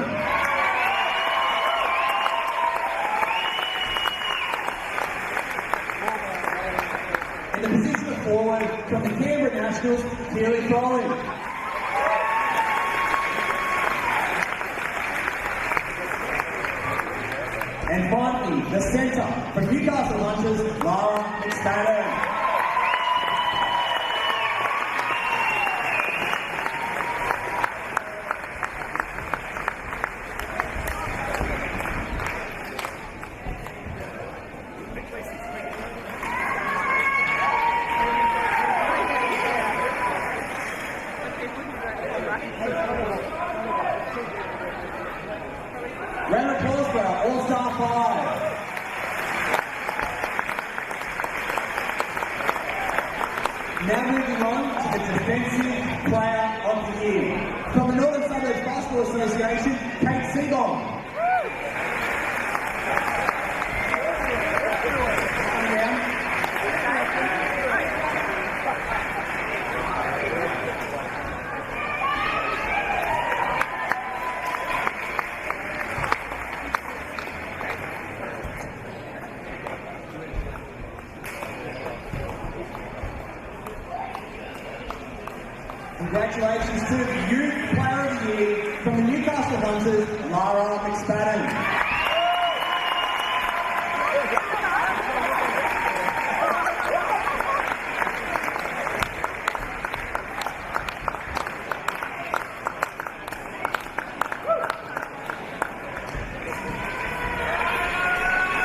In the position of forward from the Canberra Nationals, Keely Crowley. And finally, the centre from Newcastle Hunters, Lara McSpadden. Round of applause for our All-Star 5. Now moving on to the Defensive Player of the Year. From the Northern Suburbs Basketball Association, Kate Seagon. Congratulations to the Youth Player of the Year from the Newcastle Hunters, Lara McSpadden.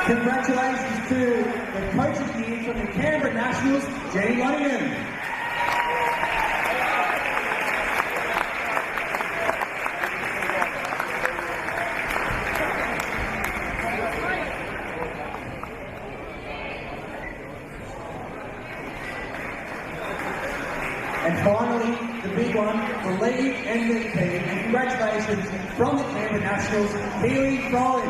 Congratulations to the Coach of the Year from the Canberra Nationals, Jenny Lonergan. And finally, the big one, the league MVP, and congratulations from the Canberra Nationals, Keely Crowley.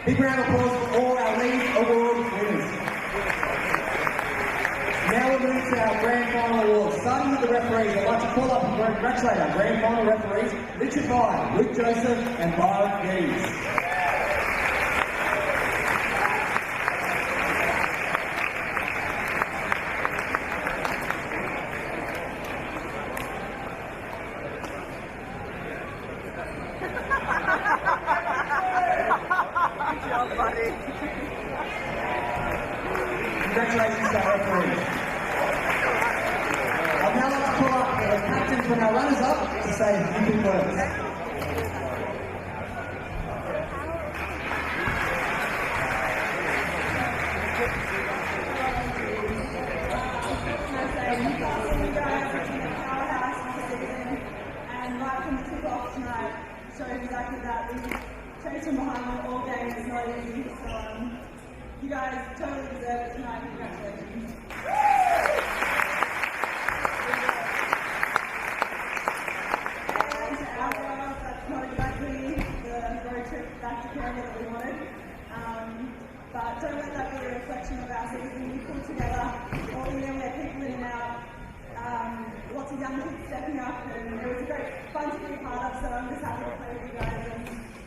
Big round of applause for all our league award winners. Now we'll move to our grand final awards. Starting with the referees, I'd like to call up and congratulate our grand final referees, Richard Byer, Luke Joseph, and Byron Geese. Congratulations to our referees. I'd now like to call up the captain from our runners-up to say a few quick words. Newcastle, you guys have been a powerhouse this season, and right from the tip-off tonight showed exactly that. We chased from behind them all game, it's not easy, so you guys totally deserve it tonight. Congratulations. And to our girls, that's not exactly the road trip back to Canberra that we wanted. But don't let that be a reflection of our season. We pulled together all year, we had people in and out, lots of young kids stepping up, and it was a great fun to be a part of, so I'm just happy to play with you guys. And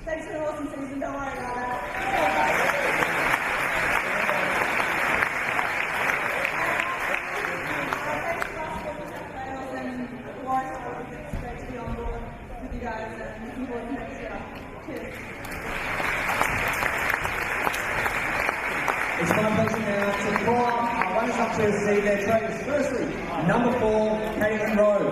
thanks for an awesome season, don't worry about that. Thanks to us for the New South Wales and Waratah League. It's great to be on board with you guys and looking forward to next year. Cheers. It's my pleasure now to call up our runners-up to receive their trophies. Firstly, number 4, Caitlin Rowe.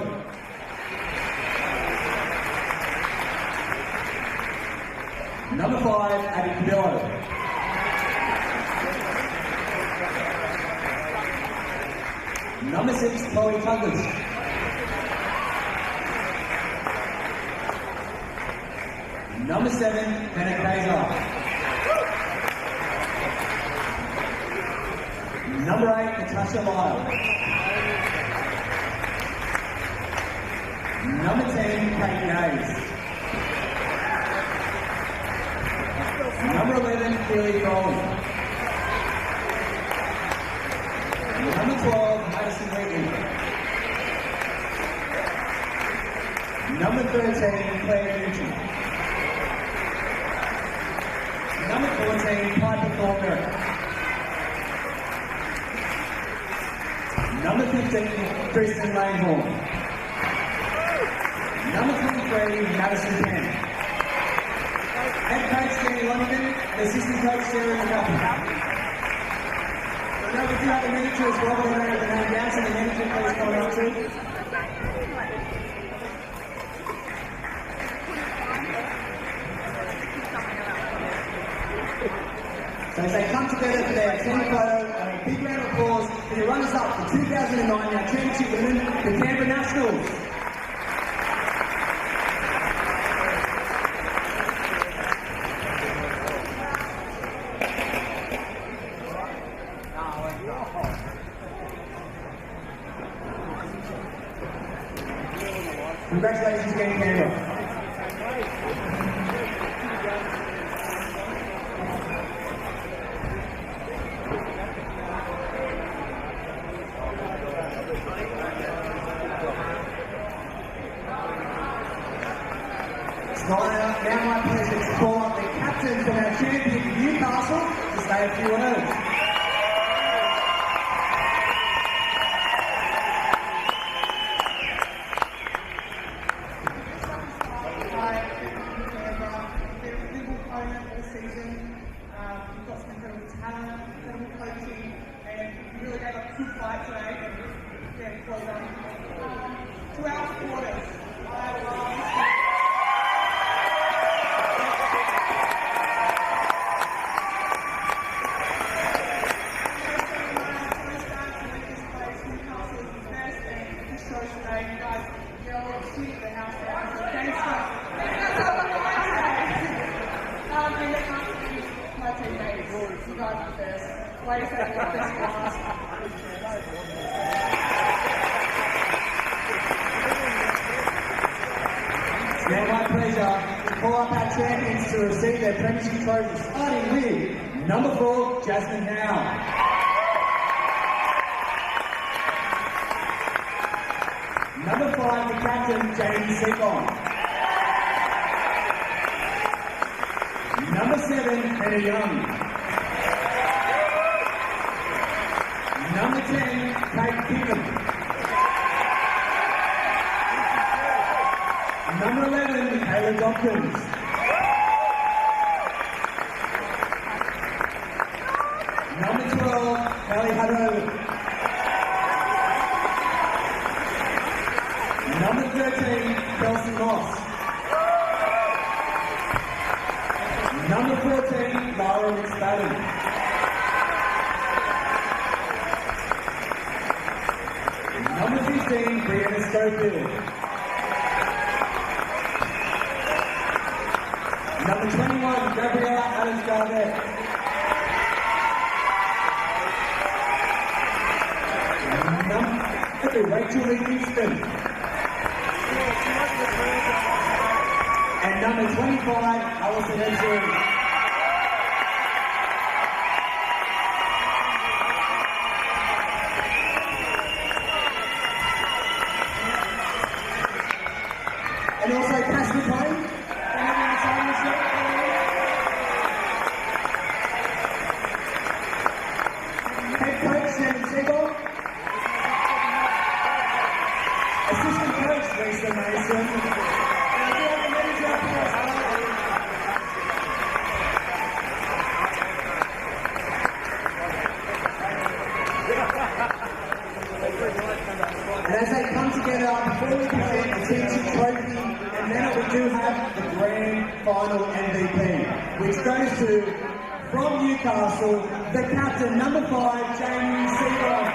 Number 5, Abby Cabillo. Number 6, Chloe Douglas. Number 7, Hannah Kaiser. Number 8, Natasha Lyle. Number 10, Kate Hayes. Number 11, Keely Crowley. Number 12, Madison Wheatley. Number 13, Claire Newton. Number 14, Piper Thornberry. Number 15, Kristen Langhorne. Number 23, Madison Kent. Head coach Danny Lonergan and assistant coach Sarah McGuffin. I know we do have a manager as well, but I don't have the name down, so the manager please come up too. So as they come together for their team photo, a big round of applause for your runners-up for 2009, our championship women, the Canberra Nationals. Congratulations again, Canberra. It's now my pleasure to call up the captain from our champion Newcastle to say a few words. Now my pleasure to call up our champions to receive their premiership trophies, starting with number 4, Jasmine Howe. Number 5, the captain, Jamie Seaborn. Number 7, Hannah Young. Number 10, Kate Pickett. Number 11, Michaela Dawkins. Number 12, Kelly Hutto. Number 13, Kelsey Moss. Number 14, Lara Spalding. Number 15, BNSW. Number 21, Gabriella Adams-Garnett. Number Rachel Lee Houston. And number 25, Alison Edson. And also Cash McLean. Head coach Shannon Siegel. Assistant coach Lisa Mason. And as they come together, before we present the teamship trophy, and then we do have the grand final MVP, which goes to, from Newcastle, the captain, number 5, Jamie Seabold.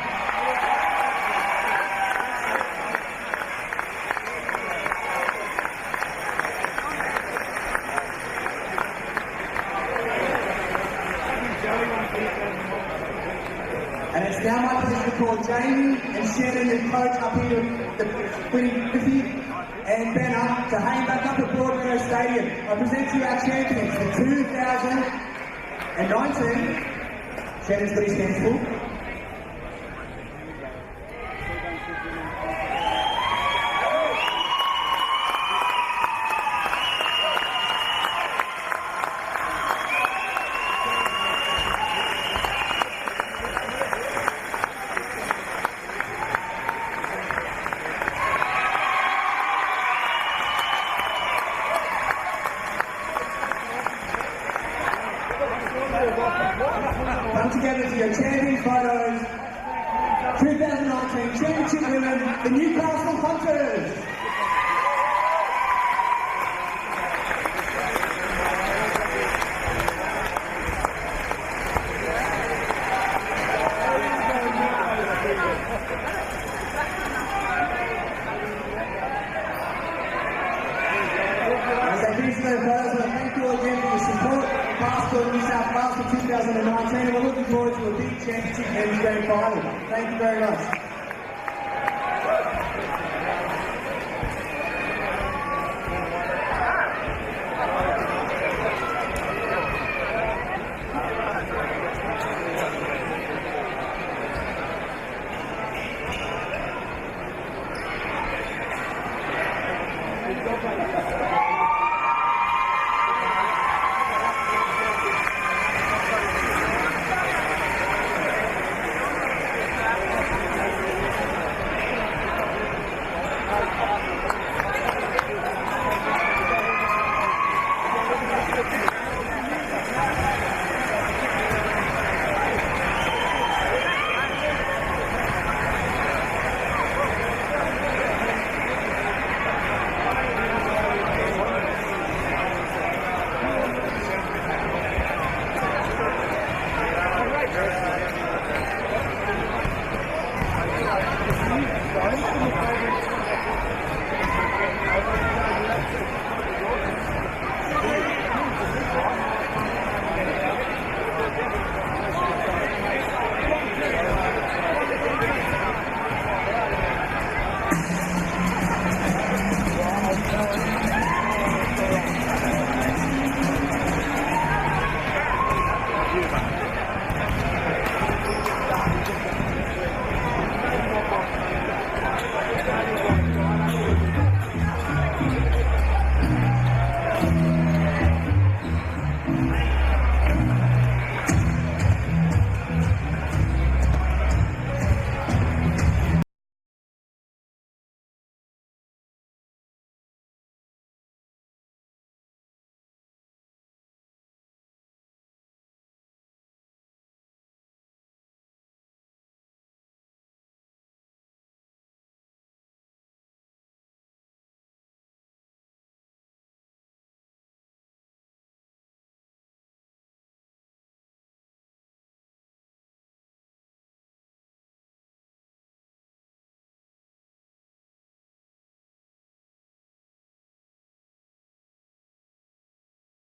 And it's now my pleasure to call Jamie and Shannon, the coach, up here to the Quinny and Ben up to hang back up at Broadmeadow Stadium. I present to you our champions for 2019. Shannon's got his hands full. Come together to your champion photos. 2019 Championship women, the Newcastle Hunters. As I finish their photos, I want to thank you all again for your support. Passport New South Wales for 2019, and we're looking forward to a big championship men's grand final. Thank you very much.